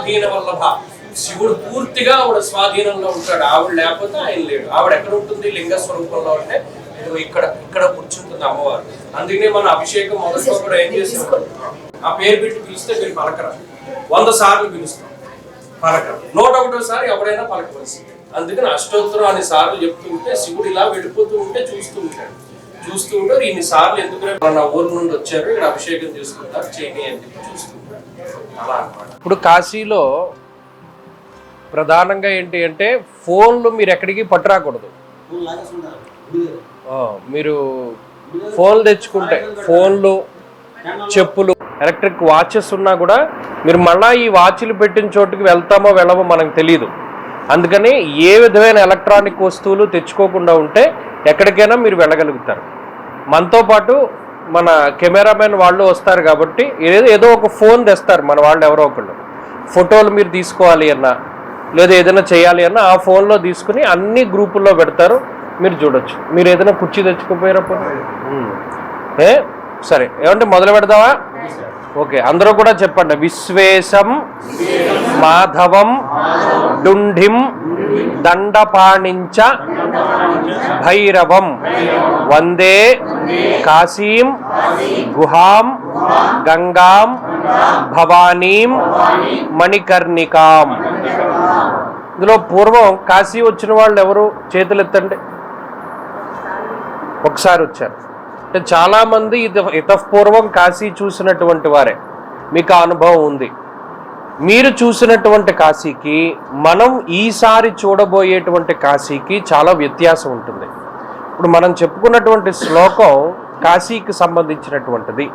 స్వాధీన వల్లభ. శివుడు పూర్తిగా ఆవిడ స్వాధీనంలో ఉంటాడు. ఆవిడ లేకపోతే ఆయన లేడు. ఆవిడ ఎక్కడ ఉంటుంది? లింగ స్వరూపంలో అంటే ఇక్కడ ఇక్కడ కూర్చుంటుంది అమ్మవారు. అందుకనే మన అభిషేకం మొదట్లో కూడా ఏం చేస్తాం, ఆ పేరు పెట్టి పిలిస్తే మీరు పలకరా. 100 సార్లు పిలుస్తాం, పలకరా. 101సారి ఎవరైనా పలకవలసింది. అందుకని అష్టోత్తరం అనే సార్లు చెప్తుంటే శివుడు ఇలా వెళ్ళిపోతూ ఉంటే చూస్తూ ఉంటారు. ఇన్ని సార్లు ఎందుకు మన ఊరు నుండి వచ్చారు, ఇక్కడ అభిషేకం చేసుకుంటారు, చేయని అని చెప్పి చూస్తుంటారు. అలా అన్నమాట. ఇప్పుడు కాశీలో ప్రధానంగా ఏంటి అంటే ఫోన్లు మీరు ఎక్కడికి పట్టురాకూడదు. మీరు ఫోన్లు తెచ్చుకుంటే ఫోన్లు, చెప్పులు, ఎలక్ట్రిక్ వాచెస్ ఉన్నా కూడా మీరు మళ్ళీ ఈ వాచ్లు పెట్టిన చోటుకి వెళ్తామో వెళ్ళమో మనకు తెలియదు. అందుకని ఏ విధమైన ఎలక్ట్రానిక్ వస్తువులు తెచ్చుకోకుండా ఉంటే ఎక్కడికైనా మీరు వెళ్ళగలుగుతారు. మనతో పాటు మన కెమెరామెన్ వాళ్ళు వస్తారు కాబట్టి ఏదో ఒక ఫోన్ తెస్తారు మన వాళ్ళు ఎవరో ఒకళ్ళు. ఫోటోలు మీరు తీసుకోవాలి అన్నా లేదా ఏదైనా చేయాలి అన్నా ఆ ఫోన్లో తీసుకుని అన్ని గ్రూపుల్లో పెడతారు, మీరు చూడొచ్చు. మీరు ఏదైనా కుర్చీ తెచ్చుకోపోయారప్పుడు సరే. ఏమంటే మొదలు పెడదామా? ఓకే, అందరూ కూడా చెప్పండి. విశ్వేశం మాధవం డుంఢిం దండపాణించ భైరవం వందే కాశీం గుహాం గంగాం భవానీం మణికర్ణికాం. ఇందులో పూర్వం కాశీ వచ్చిన వాళ్ళు ఎవరు? చేతులు ఎత్తండి. ఒకసారి వచ్చారు అంటే చాలామంది ఇతపూర్వం కాశీ చూసినటువంటి వారే, మీకు ఆ అనుభవం ఉంది. మీరు చూసినటువంటి కాశీకి మనం ఈసారి చూడబోయేటువంటి కాశీకి చాలా వ్యత్యాసం ఉంటుంది. ఇప్పుడు మనం చెప్పుకున్నటువంటి శ్లోకం కాశీకి సంబంధించినటువంటిది.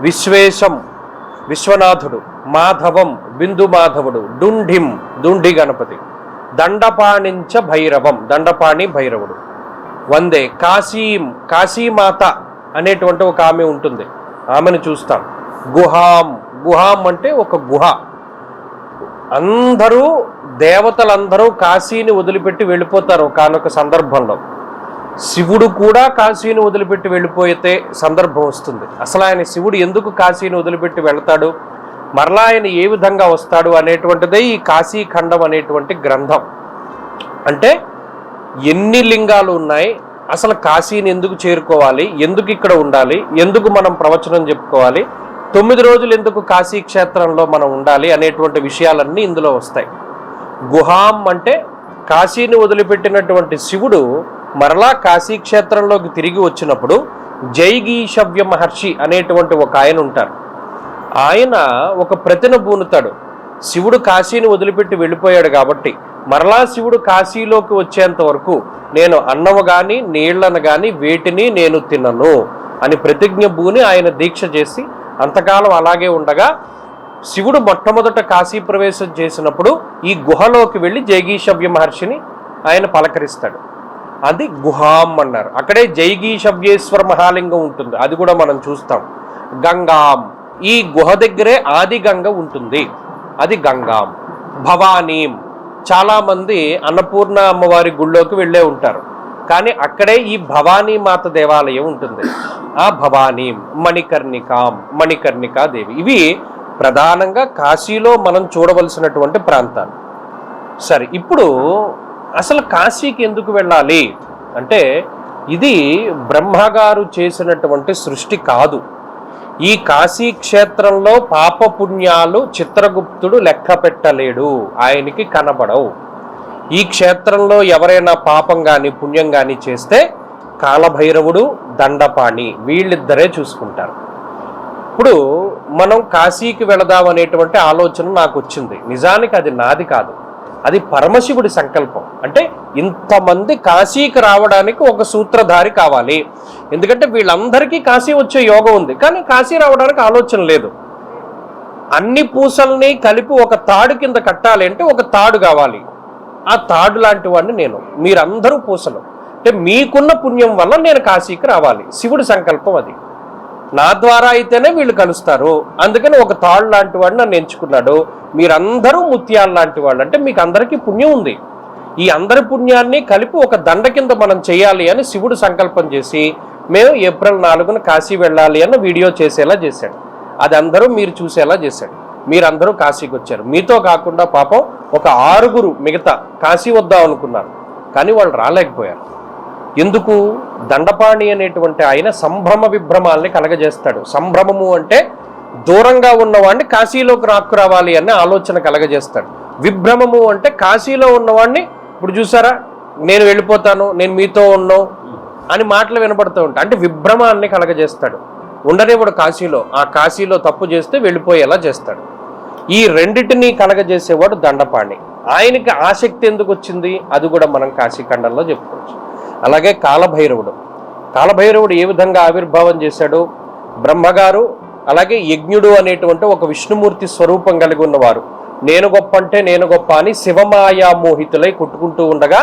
విశ్వేశం విశ్వనాథుడు, మాధవం బిందు మాధవుడు, డుంఢిం దుండి గణపతి, దండపాణించ భైరవం దండపాణి భైరవుడు, వందే కాశీం కాశీమాత అనేటువంటి ఒక ఆమె ఉంటుంది, ఆమెను చూస్తాం. గుహాం గుహాం అంటే ఒక గుహ. అందరూ దేవతలందరూ కాశీని వదిలిపెట్టి వెళ్ళిపోతారు ఒకానొక సందర్భంలో. శివుడు కూడా కాశీని వదిలిపెట్టి వెళ్ళిపోతే సందర్భం వస్తుంది. అసలు ఆయన శివుడు ఎందుకు కాశీని వదిలిపెట్టి వెళ్తాడు, మరలా ఆయన ఏ విధంగా వస్తాడు అనేటువంటిదే ఈ కాశీఖండం అనేటువంటి గ్రంథం. అంటే ఎన్ని లింగాలు ఉన్నాయి, అసలు కాశీని ఎందుకు చేరుకోవాలి, ఎందుకు ఇక్కడ ఉండాలి, ఎందుకు మనం ప్రవచనం చెప్పుకోవాలి, 9 రోజులు ఎందుకు కాశీ క్షేత్రంలో మనం ఉండాలి అనేటువంటి విషయాలన్నీ ఇందులో వస్తాయి. గుహాం అంటే కాశీని వదిలిపెట్టినటువంటి శివుడు మరలా కాశీ క్షేత్రంలోకి తిరిగి వచ్చినప్పుడు జైగీషవ్య మహర్షి అనేటువంటి ఒక ఆయన ఉంటారు. ఆయన ఒక ప్రతిన బూనుతాడు. శివుడు కాశీని వదిలిపెట్టి వెళ్ళిపోయాడు కాబట్టి మరలా శివుడు కాశీలోకి వచ్చేంత వరకు నేను అన్నము కానీ నీళ్లను కానీ వేటిని నేను తినను అని ప్రతిజ్ఞ బూని ఆయన దీక్ష చేసి అంతకాలం అలాగే ఉండగా శివుడు మొట్టమొదట కాశీ ప్రవేశం చేసినప్పుడు ఈ గుహలోకి వెళ్ళి జైగీషవ్య మహర్షిని ఆయన పలకరిస్తాడు. అది గుహాం అన్నారు. అక్కడే జైగీషవ్యేశ్వర మహాలింగం ఉంటుంది, అది కూడా మనం చూస్తాం. గంగాం, ఈ గుహ దగ్గరే ఆది గంగ ఉంటుంది, అది గంగాం. భవానీం, చాలామంది అన్నపూర్ణ అమ్మవారి గుళ్ళోకి వెళ్ళే ఉంటారు, కానీ అక్కడే ఈ భవానీ మాత దేవాలయం ఉంటుంది, ఆ భవానీం. మణికర్ణికాం, మణికర్ణికాదేవి. ఇవి ప్రధానంగా కాశీలో మనం చూడవలసినటువంటి ప్రాంతాలు. సరే, ఇప్పుడు అసలు కాశీకి ఎందుకు వెళ్ళాలి అంటే ఇది బ్రహ్మగారు చేసినటువంటి సృష్టి కాదు. ఈ కాశీ క్షేత్రంలో పాపపుణ్యాలు చిత్రగుప్తుడు లెక్క పెట్టలేడు, ఆయనకి కనబడవు. ఈ క్షేత్రంలో ఎవరైనా పాపం కానీ పుణ్యం కానీ చేస్తే కాలభైరవుడు దండపాణి వీళ్ళిద్దరే చూసుకుంటారు. ఇప్పుడు మనం కాశీకి వెళదాం అనేటువంటి ఆలోచన నాకు వచ్చింది. నిజానికి అది నాది కాదు, అది పరమశివుడి సంకల్పం. అంటే ఇంతమంది కాశీకి రావడానికి ఒక సూత్రధారి కావాలి. ఎందుకంటే వీళ్ళందరికీ కాశీ వచ్చే యోగం ఉంది, కానీ కాశీ రావడానికి ఆలోచన లేదు. అన్ని పూసల్ని కలిపి ఒక తాడు కింద కట్టాలి అంటే ఒక తాడు కావాలి. ఆ తాడు లాంటి వాడిని నేను, మీరందరూ పూసలు. అంటే మీకున్న పుణ్యం వల్ల నేను కాశీకి రావాలి, శివుడి సంకల్పం అది. నా ద్వారా అయితేనే వీళ్ళు కలుస్తారు. అందుకని ఒక తాడు లాంటి వాడిని నన్ను ఎంచుకున్నాడు. మీరందరూ ముత్యాలు లాంటి వాళ్ళు, అంటే మీకు అందరికీ పుణ్యం ఉంది. ఈ అందరి పుణ్యాన్ని కలిపి ఒక దండ కింద మనం చేయాలి అని శివుడు సంకల్పం చేసి మేము ఏప్రిల్ 4న కాశీ వెళ్ళాలి అన్న వీడియో చేసేలా చేశాడు. అది అందరూ మీరు చూసేలా చేశాడు. మీరందరూ కాశీకి వచ్చారు. మీతో కాకుండా పాపం ఒక 6 మిగతా కాశీ వద్దాం అనుకున్నారు, కానీ వాళ్ళు రాలేకపోయారు. ఎందుకు? దండపాణి అనేటువంటి ఆయన సంభ్రమ విభ్రమాల్ని కలగజేస్తాడు. సంభ్రమము అంటే దూరంగా ఉన్నవాడిని కాశీలోకి రావాలి అనే ఆలోచన కలగజేస్తాడు. విభ్రమము అంటే కాశీలో ఉన్నవాడిని, ఇప్పుడు చూసారా నేను వెళ్ళిపోతాను, నేను మీతో ఉన్నాను అని మాటలు వినపడుతూ ఉంటాయి. అంటే విభ్రమాన్ని కలగజేస్తాడు. ఉండనివాడు కాశీలో, ఆ కాశీలో తప్పు చేస్తే వెళ్ళిపోయేలా చేస్తాడు. ఈ రెండిటినీ కలగజేసేవాడు దండపాణి. ఆయనకి ఆసక్తి ఎందుకు వచ్చింది అది కూడా మనం కాశీఖండంలో చెప్పుకోవచ్చు. అలాగే కాలభైరవుడు ఏ విధంగా ఆవిర్భావం చేశాడు? బ్రహ్మగారు అలాగే యజ్ఞుడు అనేటువంటి ఒక విష్ణుమూర్తి స్వరూపం కలిగి ఉన్నవారు నేను గొప్ప అంటే నేను గొప్ప అని శివమాయా మోహితులై కొట్టుకుంటూ ఉండగా,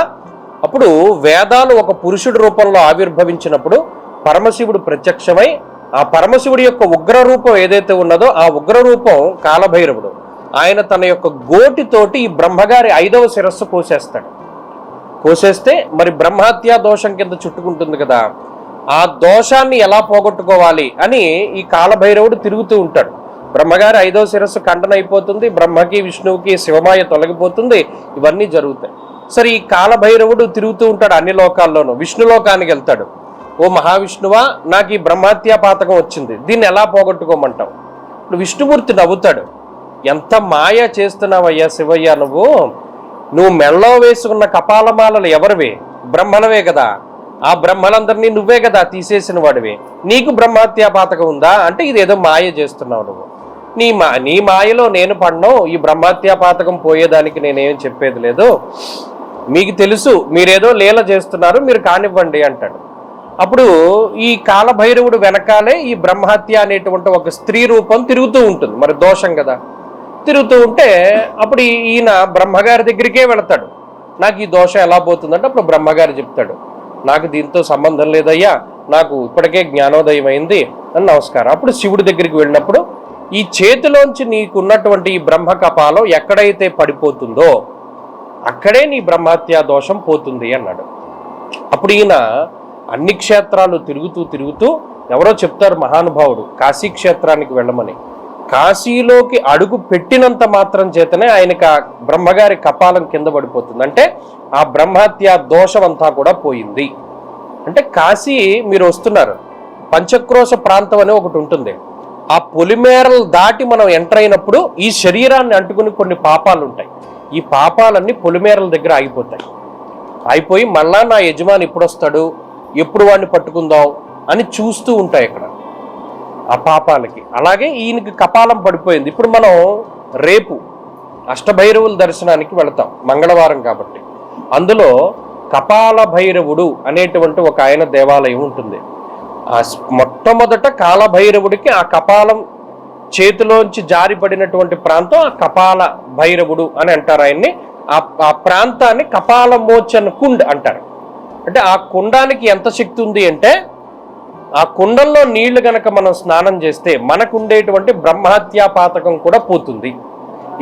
అప్పుడు వేదాలు ఒక పురుషుడి రూపంలో ఆవిర్భవించినప్పుడు పరమశివుడు ప్రత్యక్షమై ఆ పరమశివుడి యొక్క ఉగ్రరూపం ఏదైతే ఉన్నదో ఆ ఉగ్రరూపం కాలభైరవుడు. ఆయన తన యొక్క గోటితోటి ఈ బ్రహ్మగారి 5వ శిరస్సు కోసేస్తే మరి బ్రహ్మహత్యా దోషం కింద చుట్టుకుంటుంది కదా, ఆ దోషాన్ని ఎలా పోగొట్టుకోవాలి అని ఈ కాలభైరవుడు తిరుగుతూ ఉంటాడు. బ్రహ్మగారి 5వ శిరస్సు ఖండన అయిపోతుంది, బ్రహ్మకి విష్ణువుకి శివమాయ తొలగిపోతుంది, ఇవన్నీ జరుగుతాయి. సరే ఈ కాలభైరవుడు తిరుగుతూ ఉంటాడు అన్ని లోకాల్లోనూ. విష్ణులోకానికి వెళ్తాడు. ఓ మహావిష్ణువా, నాకు ఈ బ్రహ్మహత్యా పాతకం వచ్చింది, దీన్ని ఎలా పోగొట్టుకోమంటావు? ఇప్పుడు విష్ణుమూర్తి నవ్వుతాడు. ఎంత మాయ చేస్తున్నావయ్యా శివయ్య, నువ్వు మెళ్ళో వేసుకున్న కపాలమాలలు ఎవరివే? బ్రహ్మలవే కదా. ఆ బ్రహ్మలందరినీ నువ్వే కదా తీసేసిన వాడివి. నీకు బ్రహ్మహత్యా పాతకం ఉందా అంటే ఇదేదో మాయ చేస్తున్నావు నువ్వు. నీ మాయలో నేను పడ్డం, ఈ బ్రహ్మహత్యా పాతకం పోయేదానికి నేనేం చెప్పేది లేదు. మీకు తెలుసు మీరేదో లీల చేస్తున్నారు, మీరు కానివ్వండి అంటాడు. అప్పుడు ఈ కాలభైరవుడు వెనకాలే ఈ బ్రహ్మహత్య అనేటువంటి ఒక స్త్రీ రూపం తిరుగుతూ ఉంటుంది. మరి దోషం కదా. తిరుగుతూ ఉంటే అప్పుడు ఈయన బ్రహ్మగారి దగ్గరికే వెళతాడు. నాకు ఈ దోషం ఎలా పోతుందంటే అప్పుడు బ్రహ్మగారు చెప్తాడు, నాకు దీంతో సంబంధం లేదయ్యా, నాకు ఇప్పటికే జ్ఞానోదయం అయింది అని నమస్కారం. అప్పుడు శివుడి దగ్గరికి వెళ్ళినప్పుడు ఈ చేతిలోంచి నీకున్నటువంటి ఈ బ్రహ్మ కపాలం ఎక్కడైతే పడిపోతుందో అక్కడే నీ బ్రహ్మహత్యా దోషం పోతుంది అన్నాడు. అప్పుడు ఈయన అన్ని క్షేత్రాలు తిరుగుతూ ఎవరో చెప్తారు మహానుభావుడు కాశీ క్షేత్రానికి వెళ్ళమని. కాశీలోకి అడుగు పెట్టినంత మాత్రం చేతనే ఆయనకి ఆ బ్రహ్మగారి కపాలం కింద పడిపోతుంది. అంటే ఆ బ్రహ్మహత్యా దోషం అంతా కూడా పోయింది. అంటే కాశీ మీరు వస్తున్నారు, పంచక్రోశ ప్రాంతం అని ఒకటి ఉంటుంది. ఆ పొలిమేరలు దాటి మనం ఎంటర్ అయినప్పుడు ఈ శరీరాన్ని అంటుకుని కొన్ని పాపాలు ఉంటాయి. ఈ పాపాలన్నీ పొలిమేరల దగ్గర ఆగిపోయి మళ్ళా నా యజమాని ఎప్పుడు వస్తాడు, ఎప్పుడు వాడిని పట్టుకుందాం అని చూస్తూ ఉంటాయి అక్కడ ఆ పాపాలకి. అలాగే ఈయనకి కపాలం పడిపోయింది. ఇప్పుడు మనం రేపు అష్టభైరవుల దర్శనానికి వెళతాం, మంగళవారం కాబట్టి. అందులో కపాల భైరవుడు అనేటువంటి ఒక ఆయన దేవాలయం ఉంటుంది. ఆ మొట్టమొదట కాలభైరవుడికి ఆ కపాలం చేతిలోంచి జారిపడినటువంటి ప్రాంతం ఆ కపాల భైరవుడు అని అంటారు ఆయన్ని. ఆ ప్రాంతాన్ని కపాల మోచన్ కుండ్ అంటారు. అంటే ఆ కుండానికి ఎంత శక్తి ఉంది అంటే ఆ కుండంలో నీళ్లు గనక మనం స్నానం చేస్తే మనకు ఉండేటువంటి బ్రహ్మహత్యా పాతకం కూడా పోతుంది.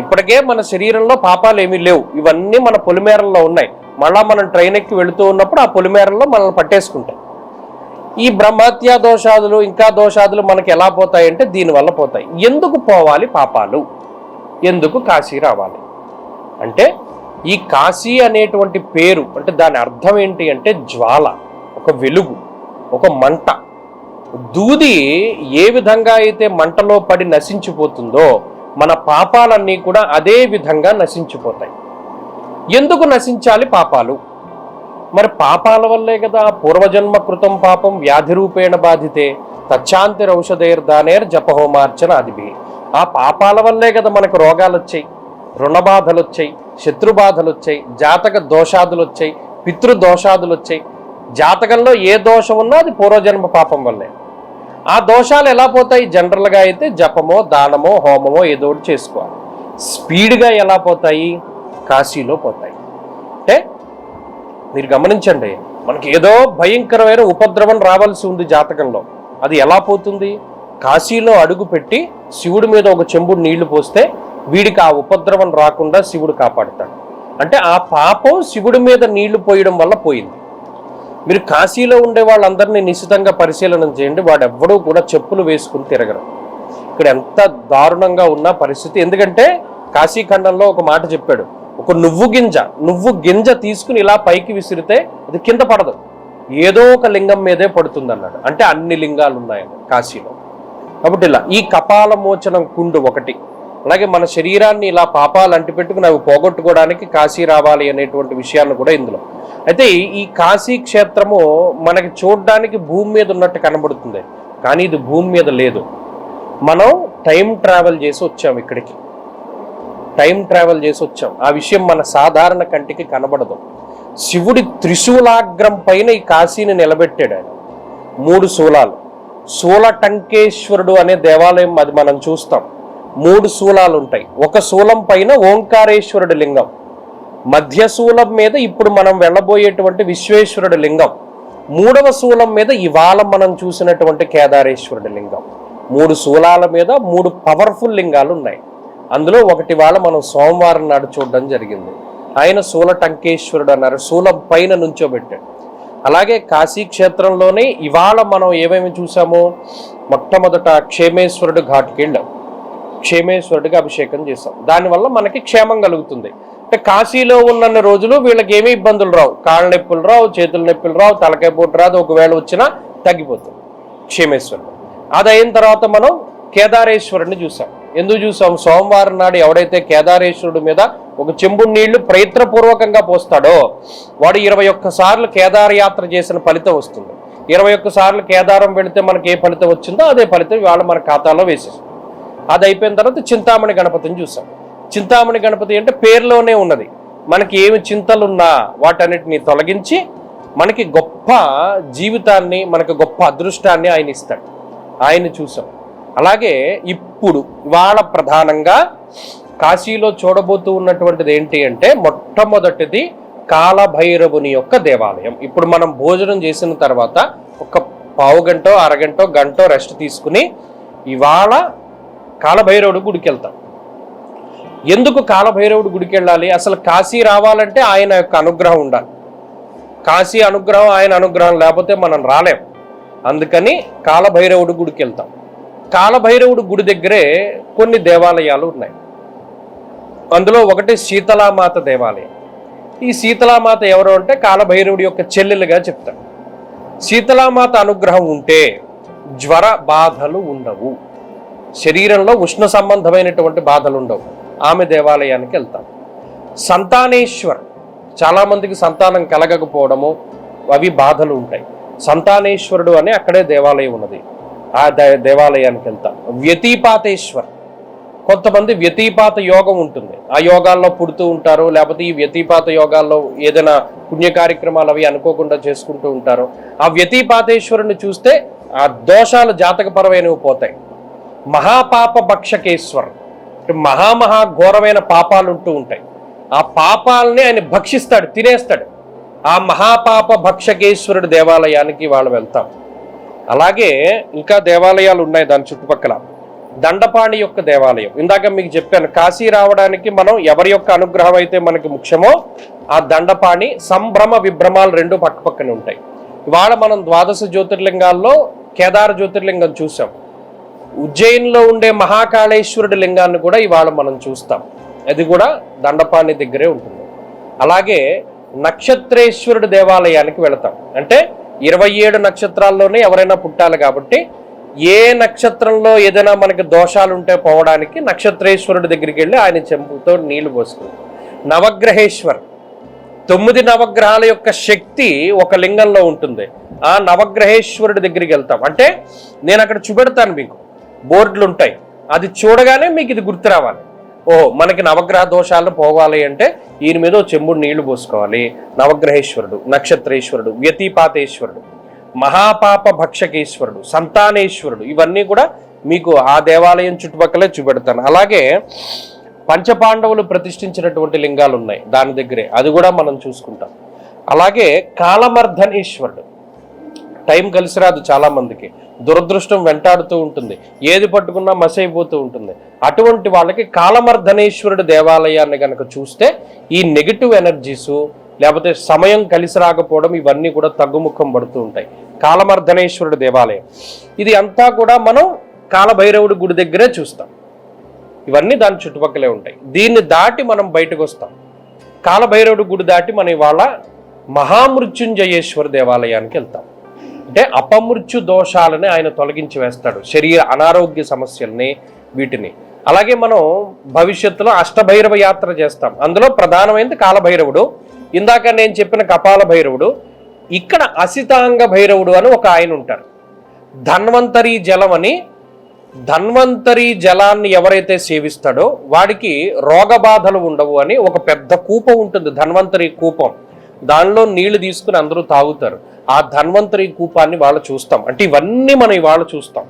ఇప్పటికే మన శరీరంలో పాపాలు ఏమీ లేవు, ఇవన్నీ మన పొలిమేరల్లో ఉన్నాయి. మళ్ళా మనం ట్రైన్ ఎక్కి వెళుతూ ఉన్నప్పుడు ఆ పొలిమేరల్లో మనల్ని పట్టేసుకుంటాయి. ఈ బ్రహ్మహత్యా దోషాదులు ఇంకా దోషాదులు మనకి ఎలా పోతాయంటే దీనివల్ల పోతాయి. ఎందుకు పోవాలి పాపాలు? ఎందుకు కాశీ రావాలి అంటే ఈ కాశీ అనేటువంటి పేరు అంటే దాని అర్థం ఏంటి అంటే జ్వాల, ఒక వెలుగు, ఒక మంట. దూది ఏ విధంగా అయితే మంటలో పడి నశించిపోతుందో మన పాపాలన్నీ కూడా అదే విధంగా నశించిపోతాయి. ఎందుకు నశించాలి పాపాలు? మరి పాపాల వల్లే కదా పూర్వజన్మ కృతం పాపం వ్యాధి రూపేణ బాధితే తచ్చాంతిరౌషధైర్దానేర్ జపహోమార్చన అదిభి. ఆ పాపాల వల్లే కదా మనకు రోగాలు వచ్చాయి, రుణబాధలు వచ్చాయి, శత్రుబాధలు వచ్చాయి, జాతక దోషాదులు వచ్చాయి, పితృదోషాదులు వచ్చాయి. జాతకంలో ఏ దోషం ఉన్నా అది పూర్వజన్మ పాపం వల్లే. ఆ దోషాలు ఎలా పోతాయి? జనరల్గా అయితే జపమో దానమో హోమమో ఏదో ఒకటి చేసుకోవాలి. స్పీడ్గా ఎలా పోతాయి? కాశీలో పోతాయి. అంటే మీరు గమనించండి, మనకి ఏదో భయంకరమైన ఉపద్రవం రావాల్సి ఉంది జాతకంలో, అది ఎలా పోతుంది? కాశీలో అడుగు పెట్టి శివుడి మీద ఒక చెంబుడు నీళ్లు పోస్తే వీడికి ఆ ఉపద్రవం రాకుండా శివుడు కాపాడుతాడు. అంటే ఆ పాపం శివుడి మీద నీళ్లు పోయడం వల్ల పోయింది. మీరు కాశీలో ఉండే వాళ్ళందరినీ నిశితంగా పరిశీలన చేయండి, వాడెవ్వడూ కూడా చెప్పులు వేసుకుని తిరగరు. ఇక్కడ ఎంత దారుణంగా ఉన్న పరిస్థితి. ఎందుకంటే కాశీఖండంలో ఒక మాట చెప్పాడు, ఒక నువ్వు గింజ తీసుకుని ఇలా పైకి విసిరితే అది కింద పడదు, ఏదో ఒక లింగం మీదే పడుతుంది అన్నాడు. అంటే అన్ని లింగాలు ఉన్నాయని కాశీలో. కాబట్టి ఇలా ఈ కపాల మోచనం కుండు ఒకటి, అలాగే మన శరీరాన్ని ఇలా పాపాలు అంటిపెట్టుకుని అవి పోగొట్టుకోవడానికి కాశీ రావాలి అనేటువంటి విషయాన్ని కూడా ఇందులో. అయితే ఈ కాశీ క్షేత్రము మనకి చూడడానికి భూమి మీద ఉన్నట్టు కనబడుతుంది, కానీ ఇది భూమి మీద లేదు. మనం టైం ట్రావెల్ చేసి వచ్చాం, ఇక్కడికి టైం ట్రావెల్ చేసి వచ్చాం. ఆ విషయం మన సాధారణ కంటికి కనబడదు. శివుడి త్రిశూలాగ్రం పైన ఈ కాశీని నిలబెట్టాడు ఆయన. 3 శూలాలు, శూలటంకేశ్వరుడు అనే దేవాలయం అది మనం చూస్తాం. 3 శూలాలు ఉంటాయి. ఒక శూలం పైన ఓంకారేశ్వరుడి లింగం, మధ్య శూలం మీద ఇప్పుడు మనం వెళ్ళబోయేటువంటి విశ్వేశ్వరుడి లింగం, 3వ శూలం మీద ఇవాళ మనం చూసినటువంటి కేదారేశ్వరుడి లింగం. 3 శూలాల మీద 3 పవర్ఫుల్ లింగాలు ఉన్నాయి. అందులో ఒకటి వాళ్ళ మనం సోమవారం నాడు చూడడం జరిగింది. ఆయన శూలటంకేశ్వరుడు అన్నారు, శూలం పైన నుంచోబెట్టాడు. అలాగే కాశీ క్షేత్రంలోనే ఇవాళ మనం ఏమేమి చూసామో, మొట్టమొదట క్షేమేశ్వరుడు ఘాటుకి వెళ్ళాం, క్షేమేశ్వరుడికి అభిషేకం చేసాం. దానివల్ల మనకి క్షేమం కలుగుతుంది. అంటే కాశీలో ఉన్న రోజులు వీళ్ళకి ఏమీ ఇబ్బందులు రావు, కాళ్ళ నొప్పులు రావు, చేతుల నొప్పులు రావు, తలకాయ పోటు రాదు, ఒకవేళ వచ్చినా తగ్గిపోతుంది క్షేమేశ్వరుడు. అది అయిన తర్వాత మనం కేదారేశ్వరుడిని చూసాం. ఎందుకు చూసాం? సోమవారం నాడు ఎవడైతే కేదారేశ్వరుడి మీద ఒక చెంబు నీళ్లు ప్రయత్నపూర్వకంగా పోస్తాడో వాడు 21 సార్లు కేదార యాత్ర చేసిన ఫలితం వస్తుంది. 21 సార్లు కేదారం వెళితే మనకి ఏ ఫలితం వచ్చిందో అదే ఫలితం వాళ్ళు మన ఖాతాలో వేసేస్తాం. అది అయిపోయిన తర్వాత చింతామణి గణపతిని చూసాం. చింతామణి గణపతి అంటే పేరులోనే ఉన్నది, మనకి ఏమి చింతలున్నా వాటన్నిటిని తొలగించి మనకి గొప్ప జీవితాన్ని, మనకి గొప్ప అదృష్టాన్ని ఆయన ఇస్తాడు. ఆయన్ని చూసాం. అలాగే ఇప్పుడు ఇవాళ ప్రధానంగా కాశీలో చూడబోతూ ఉన్నటువంటిది ఏంటి అంటే, మొట్టమొదటిది కాలభైరవుని యొక్క దేవాలయం. ఇప్పుడు మనం భోజనం చేసిన తర్వాత ఒక పావు గంటో అరగంటో గంటో రెస్ట్ తీసుకుని ఇవాళ కాలభైరవుడి గుడికి వెళ్తాం. ఎందుకు కాలభైరవుడి గుడికి వెళ్ళాలి? అసలు కాశీ రావాలంటే ఆయన యొక్క అనుగ్రహం ఉండాలి. కాశీ అనుగ్రహం, ఆయన అనుగ్రహం లేకపోతే మనం రాలేం. అందుకని కాలభైరవుడి గుడికి వెళ్తాం. కాలభైరవుడి గుడి దగ్గరే కొన్ని దేవాలయాలు ఉన్నాయి. అందులో ఒకటి శీతలామాత దేవాలయం. ఈ శీతలామాత ఎవరు అంటే కాలభైరవుడి యొక్క చెల్లెలుగా చెప్తారు. శీతలామాత అనుగ్రహం ఉంటే జ్వర బాధలు ఉండవు, శరీరంలో ఉష్ణ సంబంధమైనటువంటి బాధలు ఉండవు. ఆమె దేవాలయానికి వెళ్తాం. సంతానేశ్వర్, చాలామందికి సంతానం కలగకపోవడము అవి బాధలు ఉంటాయి. సంతానేశ్వరుడు అని అక్కడే దేవాలయం ఉన్నది, ఆ దేవాలయానికి వెళ్తాం. వ్యతిపాతేశ్వర్, కొంతమంది వ్యతిపాత యోగం ఉంటుంది, ఆ యోగాల్లో పుడుతూ ఉంటారు, లేకపోతే ఈ వ్యతిపాత యోగాల్లో ఏదైనా పుణ్య కార్యక్రమాలు అవి అనుకోకుండా చేసుకుంటూ ఉంటారు. ఆ వ్యతిపాతేశ్వరుని చూస్తే ఆ దోషాలు జాతకపరమైనవి పోతాయి. మహాపాప భక్షకేశ్వర్, మహాఘోరమైన పాపాలు ఉంటూ ఉంటాయి. ఆ పాపాలని ఆయన భక్షిస్తాడు, తినేస్తాడు. ఆ మహాపాప భక్షకేశ్వరుడి దేవాలయానికి వాళ్ళు వెళ్తాం. అలాగే ఇంకా దేవాలయాలు ఉన్నాయి దాని చుట్టుపక్కల. దండపాణి యొక్క దేవాలయం, ఇందాక మీకు చెప్పాను, కాశీ రావడానికి మనం ఎవరి యొక్క అనుగ్రహం అయితే మనకి ముఖ్యమో ఆ దండపాణి, సంభ్రమ విభ్రమాలు 2 పక్కపక్కనే ఉంటాయి. ఇవాళ మనం 12 జ్యోతిర్లింగాల్లో కేదార జ్యోతిర్లింగం చూసాం. ఉజ్జయిన్లో ఉండే మహాకాళేశ్వరుడి లింగాన్ని కూడా ఇవాళ మనం చూస్తాం, అది కూడా దండపాణి దగ్గరే ఉంటుంది. అలాగే నక్షత్రేశ్వరుడి దేవాలయానికి వెళతాం. అంటే 27 నక్షత్రాల్లోనే ఎవరైనా పుట్టాలి కాబట్టి ఏ నక్షత్రంలో ఏదైనా మనకి దోషాలు ఉంటే పోవడానికి నక్షత్రేశ్వరుడి దగ్గరికి వెళ్ళి ఆయన చెంపుతో నీళ్లు పోసుకుంటాం. నవగ్రహేశ్వర్, 9 నవగ్రహాల యొక్క శక్తి ఒక లింగంలో ఉంటుంది. ఆ నవగ్రహేశ్వరుడి దగ్గరికి వెళ్తాం. అంటే నేను అక్కడ చూపెడతాను, మీకు బోర్డులు ఉంటాయి, అది చూడగానే మీకు ఇది గుర్తు రావాలి. ఓహో, మనకి నవగ్రహ దోషాలను పోవాలి అంటే ఈయన మీద చెంబుడు నీళ్లు పోసుకోవాలి. నవగ్రహేశ్వరుడు, నక్షత్రేశ్వరుడు, వ్యతిపాతేశ్వరుడు, మహాపాప భక్షకేశ్వరుడు, సంతానేశ్వరుడు, ఇవన్నీ కూడా మీకు ఆ దేవాలయం చుట్టుపక్కలే చూపెడతాను. అలాగే పంచపాండవులు ప్రతిష్ఠించినటువంటి లింగాలు ఉన్నాయి దాని దగ్గరే, అది కూడా మనం చూసుకుంటాం. అలాగే కాలమర్ధనేశ్వరుడు, టైం కలిసి రాదు చాలా మందికి, దురదృష్టం వెంటాడుతూ ఉంటుంది, ఏది పట్టుకున్నా మసైపోతూ ఉంటుంది. అటువంటి వాళ్ళకి కాలమర్ధనేశ్వరుడు దేవాలయాన్ని కనుక చూస్తే ఈ నెగిటివ్ ఎనర్జీసు లేకపోతే సమయం కలిసి రాకపోవడం ఇవన్నీ కూడా తగ్గుముఖం పడుతూ ఉంటాయి. కాలమర్ధనేశ్వరుడు దేవాలయం ఇది అంతా కూడా మనం కాలభైరవుడి గుడి దగ్గరే చూస్తాం. ఇవన్నీ దాని చుట్టుపక్కలే ఉంటాయి. దీన్ని దాటి మనం బయటకు వస్తాం. కాలభైరవుడి గుడి దాటి మనం ఇవాళ మహామృత్యుంజయేశ్వర దేవాలయానికి వెళ్తాం. అంటే అపమృత్యు దోషాలని ఆయన తొలగించి వేస్తాడు, శరీర అనారోగ్య సమస్యల్ని, వీటిని. అలాగే మనం భవిష్యత్తులో అష్టభైరవ యాత్ర చేస్తాం. అందులో ప్రధానమైనది కాలభైరవుడు, ఇందాక నేను చెప్పిన కపాల భైరవుడు, ఇక్కడ అసితాంగ భైరవుడు అని ఒక ఆయన ఉంటారు. ధన్వంతరి జలం అని, ధన్వంతరి జలాన్ని ఎవరైతే సేవిస్తాడో వాడికి రోగబాధలు ఉండవు అని ఒక పెద్ద కూపం ఉంటుంది, ధన్వంతరి కూపం. దానిలో నీళ్లు తీసుకుని అందరూ తాగుతారు. ఆ ధన్వంతరి కూపాన్ని వాళ్ళు చూస్తాం. అంటే ఇవన్నీ మనం ఇవాళ చూస్తాం.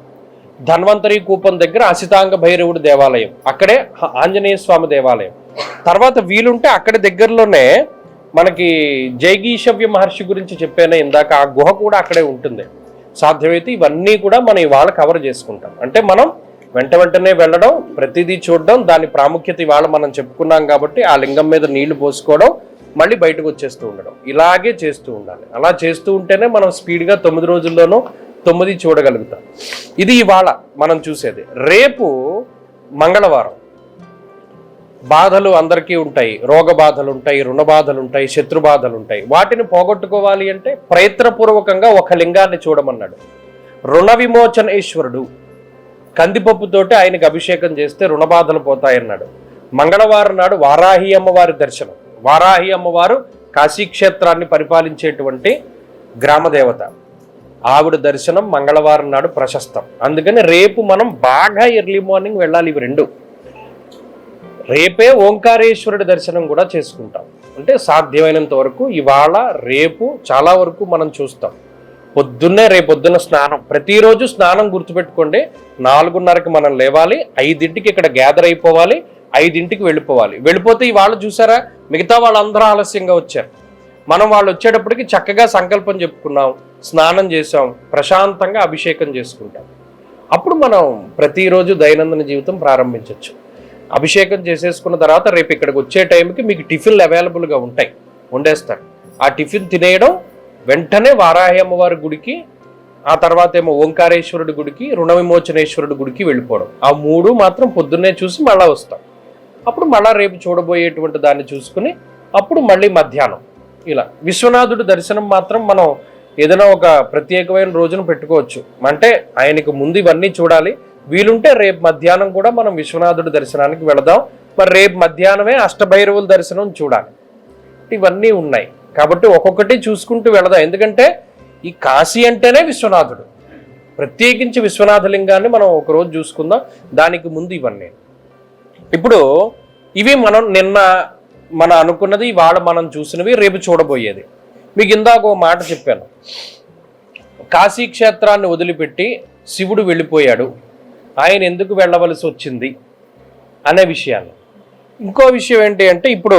ధన్వంతరి కూపం దగ్గర అసితాంగ భైరవుడి దేవాలయం, అక్కడే ఆంజనేయ స్వామి దేవాలయం. తర్వాత వీలుంటే అక్కడి దగ్గరలోనే మనకి జైగీషవ్య మహర్షి గురించి చెప్పానే ఇందాక, ఆ గుహ కూడా అక్కడే ఉంటుంది. సాధ్యమైతే ఇవన్నీ కూడా మనం ఇవాళ కవర్ చేసుకుంటాం. అంటే మనం వెంటనే వెళ్ళడం, ప్రతిదీ చూడడం, దాని ప్రాముఖ్యత ఇవాళ మనం చెప్పుకున్నాం కాబట్టి ఆ లింగం మీద నీళ్లు పోసుకోవడం, మళ్ళీ బయటకు వచ్చేస్తూ ఉండడం, ఇలాగే చేస్తూ ఉండాలి. అలా చేస్తూ ఉంటేనే మనం స్పీడ్గా 9 రోజుల్లోనూ 9 చూడగలుగుతాం. ఇది ఇవాళ మనం చూసేది. రేపు మంగళవారం. బాధలు అందరికీ ఉంటాయి, రోగ బాధలు ఉంటాయి, రుణ బాధలు ఉంటాయి, శత్రు బాధలు ఉంటాయి. వాటిని పోగొట్టుకోవాలి అంటే ప్రయత్నపూర్వకంగా ఒక లింగాన్ని చూడమన్నాడు. రుణ విమోచనేశ్వరుడు, కందిపప్పుతోటి ఆయనకి అభిషేకం చేస్తే రుణ బాధలు పోతాయన్నాడు. మంగళవారం నాడు వారాహి అమ్మవారి దర్శనం. వారాహి అమ్మవారు కాశీక్షేత్రాన్ని పరిపాలించేటువంటి గ్రామదేవత. ఆవిడ దర్శనం మంగళవారం నాడు ప్రశస్తం. అందుకని రేపు మనం బాగా ఎర్లీ మార్నింగ్ వెళ్ళాలి. ఇవి రెండు. రేపే ఓంకారేశ్వరుడి దర్శనం కూడా చేసుకుంటాం. అంటే సాధ్యమైనంత వరకు ఇవాళ రేపు చాలా వరకు మనం చూస్తాం. పొద్దున్నే రేపొద్దున స్నానం, ప్రతిరోజు స్నానం గుర్తుపెట్టుకోండి. 4:30కి మనం లేవాలి, 5ంటికి ఇక్కడ గ్యాదర్ అయిపోవాలి, 5ంటికి వెళ్ళిపోవాలి. వెళ్ళిపోతే ఇవాళ చూసారా, మిగతా వాళ్ళందరూ ఆలస్యంగా వచ్చారు. మనం వాళ్ళు వచ్చేటప్పటికి చక్కగా సంకల్పం చెప్పుకున్నాం, స్నానం చేసాం, ప్రశాంతంగా అభిషేకం చేసుకుంటాం. అప్పుడు మనం ప్రతిరోజు దైనందిన జీవితం ప్రారంభించవచ్చు. అభిషేకం చేసేసుకున్న తర్వాత రేపు ఇక్కడికి వచ్చే టైంకి మీకు టిఫిన్లు అవైలబుల్గా ఉంటాయి, వండేస్తారు. ఆ టిఫిన్ తినేయడం, వెంటనే వారాహి అమ్మవారి గుడికి, ఆ తర్వాత ఏమో ఓంకారేశ్వరుడి గుడికి, రుణ విమోచనేశ్వరుడి గుడికి వెళ్ళిపోవడం. ఆ 3 మాత్రం పొద్దున్నే చూసి మళ్ళా వస్తాం. అప్పుడు మళ్ళా రేపు చూడబోయేటువంటి దాన్ని చూసుకుని అప్పుడు మళ్ళీ మధ్యాహ్నం ఇలా. విశ్వనాథుడి దర్శనం మాత్రం మనం ఏదైనా ఒక ప్రత్యేకమైన రోజును పెట్టుకోవచ్చు. అంటే ఆయనకు ముందు ఇవన్నీ చూడాలి. వీలుంటే రేపు మధ్యాహ్నం కూడా మనం విశ్వనాథుడి దర్శనానికి వెళదాం. మరి రేపు మధ్యాహ్నమే అష్టభైరవుల దర్శనం చూడాలి. ఇవన్నీ ఉన్నాయి కాబట్టి ఒక్కొక్కటి చూసుకుంటూ వెళదాం. ఎందుకంటే ఈ కాశీ అంటేనే విశ్వనాథుడు. ప్రత్యేకించి విశ్వనాథ లింగాన్ని మనం ఒకరోజు చూసుకుందాం. దానికి ముందు ఇవన్నీ. ఇప్పుడు ఇవి మనం నిన్న మనం అనుకున్నది, ఇవాళ మనం చూసినవి, రేపు చూడబోయేది. మీకు ఇందాక ఒక మాట చెప్పాను, కాశీ క్షేత్రాన్ని వదిలిపెట్టి శివుడు వెళ్ళిపోయాడు, ఆయన ఎందుకు వెళ్ళవలసి వచ్చింది అనే విషయాన్ని. ఇంకో విషయం ఏంటి అంటే, ఇప్పుడు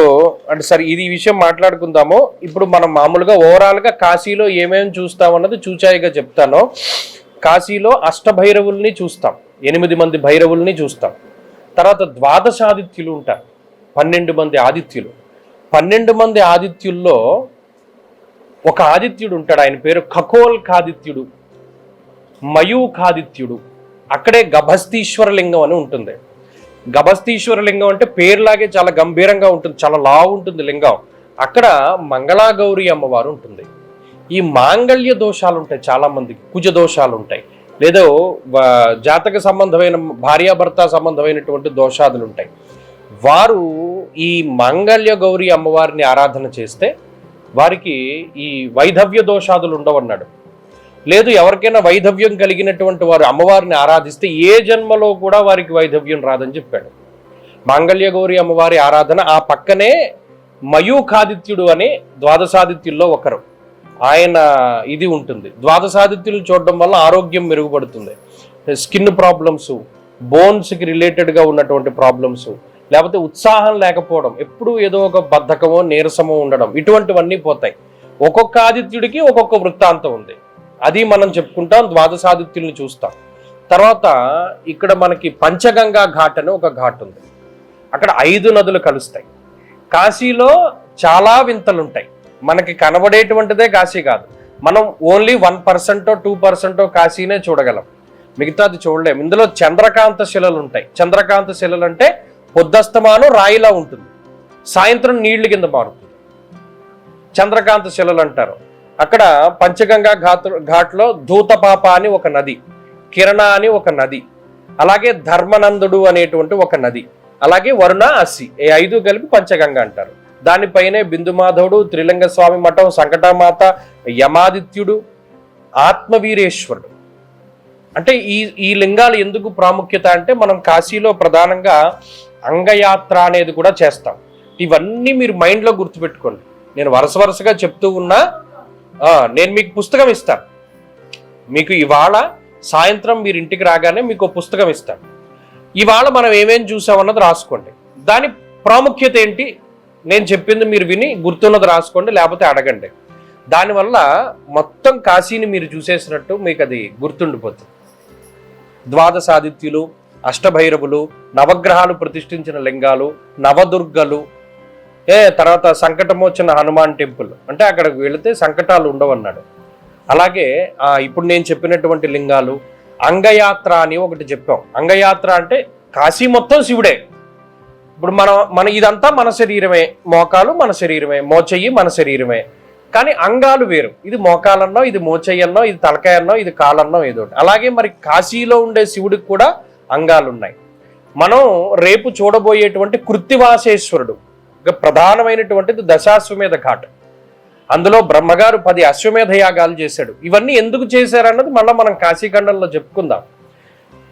అంటే సరే ఇది ఈ విషయం మాట్లాడుకుందాము. ఇప్పుడు మనం మామూలుగా ఓవరాల్గా కాశీలో ఏమేమి చూస్తామన్నది చూచాయిగా చెప్తాను. కాశీలో అష్టభైరవుల్ని చూస్తాం, 8 మంది భైరవుల్ని చూస్తాం. తర్వాత ద్వాదశాదిత్యులు ఉంటారు, 12 మంది ఆదిత్యులు. 12 మంది ఆదిత్యుల్లో ఒక ఆదిత్యుడు ఉంటాడు, ఆయన పేరు ఖగోల్కాదిత్యుడు, మయూఖాదిత్యుడు. అక్కడే గభస్తీశ్వర లింగం అని ఉంటుంది. గభస్తీశ్వర లింగం అంటే పేరులాగే చాలా గంభీరంగా ఉంటుంది, చాలా లావు ఉంటుంది లింగం. అక్కడ మంగళాగౌరి అమ్మవారు ఉంటుంది. ఈ మాంగళ్య దోషాలు ఉంటాయి చాలా మందికి, కుజ దోషాలు ఉంటాయి, లేదో జాతక సంబంధమైన భార్యాభర్త సంబంధమైనటువంటి దోషాదులు ఉంటాయి. వారు ఈ మాంగళ్య గౌరి అమ్మవారిని ఆరాధన చేస్తే వారికి ఈ వైధవ్య దోషాదులు ఉండవన్నాడు. లేదు ఎవరికైనా వైధవ్యం కలిగినటువంటి వారు అమ్మవారిని ఆరాధిస్తే ఏ జన్మలో కూడా వారికి వైధవ్యం రాదని చెప్పాడు. మాంగళ్య గౌరి అమ్మవారి ఆరాధన. ఆ పక్కనే మయూఖాదిత్యుడు అని ద్వాదశాదిత్యుల్లో ఒకరు, ఆయన ఇది ఉంటుంది. ద్వాదశాదిత్యులు చూడడం వల్ల ఆరోగ్యం మెరుగుపడుతుంది. స్కిన్ ప్రాబ్లమ్స్, బోన్స్కి రిలేటెడ్గా ఉన్నటువంటి ప్రాబ్లమ్స్, లేకపోతే ఉత్సాహం లేకపోవడం, ఎప్పుడూ ఏదో ఒక బద్ధకమో నీరసమో ఉండడం, ఇటువంటివన్నీ పోతాయి. ఒక్కొక్క ఆదిత్యుడికి ఒక్కొక్క వృత్తాంతం ఉంది, అది మనం చెప్పుకుంటాం. ద్వాదశాదిత్యుల్ని చూస్తాం. తర్వాత ఇక్కడ మనకి పంచగంగా ఘాట్ అని ఒక ఘాట్ ఉంది. అక్కడ 5 నదులు కలుస్తాయి. కాశీలో చాలా వింతలు ఉంటాయి. మనకి కనబడేటువంటిదే కాశీ కాదు. మనం ఓన్లీ 1% 2% కాశీనే చూడగలం. మిగతాది చూడలేము. ఇందులో చంద్రకాంత శిలలు ఉంటాయి. చంద్రకాంత శిలలు అంటే పొద్దస్తమానం రాయిలా ఉంటుంది, సాయంత్రం నీళ్లు కింద మారుతుంది, చంద్రకాంత శిలలు అంటారు. అక్కడ పంచగంగా ఘాట్లో ధూతపాప అని ఒక నది, కిరణ అని ఒక నది, అలాగే ధర్మనందుడు అనేటువంటి ఒక నది, అలాగే వరుణ అసి, ఈ 5 కలిపి పంచగంగ అంటారు. దానిపైనే బిందుమాధవుడు, త్రిలింగ స్వామి మఠం, సంకటామాత, యమాదిత్యుడు, ఆత్మవీరేశ్వరుడు. అంటే ఈ లింగాలు ఎందుకు ప్రాముఖ్యత అంటే, మనం కాశీలో ప్రధానంగా అంగయాత్ర అనేది కూడా చేస్తాం. ఇవన్నీ మీరు మైండ్లో గుర్తుపెట్టుకోండి. నేను వరుసగా చెప్తూ ఉన్నా. నేను మీకు పుస్తకం ఇస్తాను. మీకు ఇవాళ సాయంత్రం మీరు ఇంటికి రాగానే మీకు పుస్తకం ఇస్తాను. ఇవాళ మనం ఏమేం చూసామన్నది రాసుకోండి. దాని ప్రాముఖ్యత ఏంటి నేను చెప్పింది మీరు విని గుర్తున్నది రాసుకోండి, లేకపోతే అడగండి. దానివల్ల మొత్తం కాశీని మీరు చూసేసినట్టు మీకు అది గుర్తుండిపోతుంది. ద్వాదశాదిత్యులు, అష్టభైరవులు, నవగ్రహాలు ప్రతిష్ఠించిన లింగాలు, నవదుర్గలు, తర్వాత సంకటమోచన హనుమాన్ టెంపుల్, అంటే అక్కడికి వెళితే సంకటాలు ఉండవన్నాడు. అలాగే ఇప్పుడు నేను చెప్పినటువంటి లింగాలు, అంగయాత్ర అని ఒకటి చెప్పాం. అంగయాత్ర అంటే కాశీ మొత్తం శివుడే. ఇప్పుడు మన ఇదంతా మన శరీరమే, మోకాలు మన శరీరమే, మోచెయ్యి మన శరీరమే, కానీ అంగాలు వేరు. ఇది మోకాలన్నో, ఇది మోచెయ్యన్నో, ఇది తలకాయన్నో, ఇది కాలన్నో ఏదో. అలాగే మరి కాశీలో ఉండే శివుడికి కూడా అంగాలు ఉన్నాయి. మనం రేపు చూడబోయేటువంటి కృత్తివాసేశ్వరుడు ప్రధానమైనటువంటిది దశాశ్వమేధ ఘాట్. అందులో బ్రహ్మగారు 10 అశ్వమేధ యాగాలు చేశాడు. ఇవన్నీ ఎందుకు చేశారన్నది మళ్ళీ మనం కాశీఖండంలో చెప్పుకుందాం.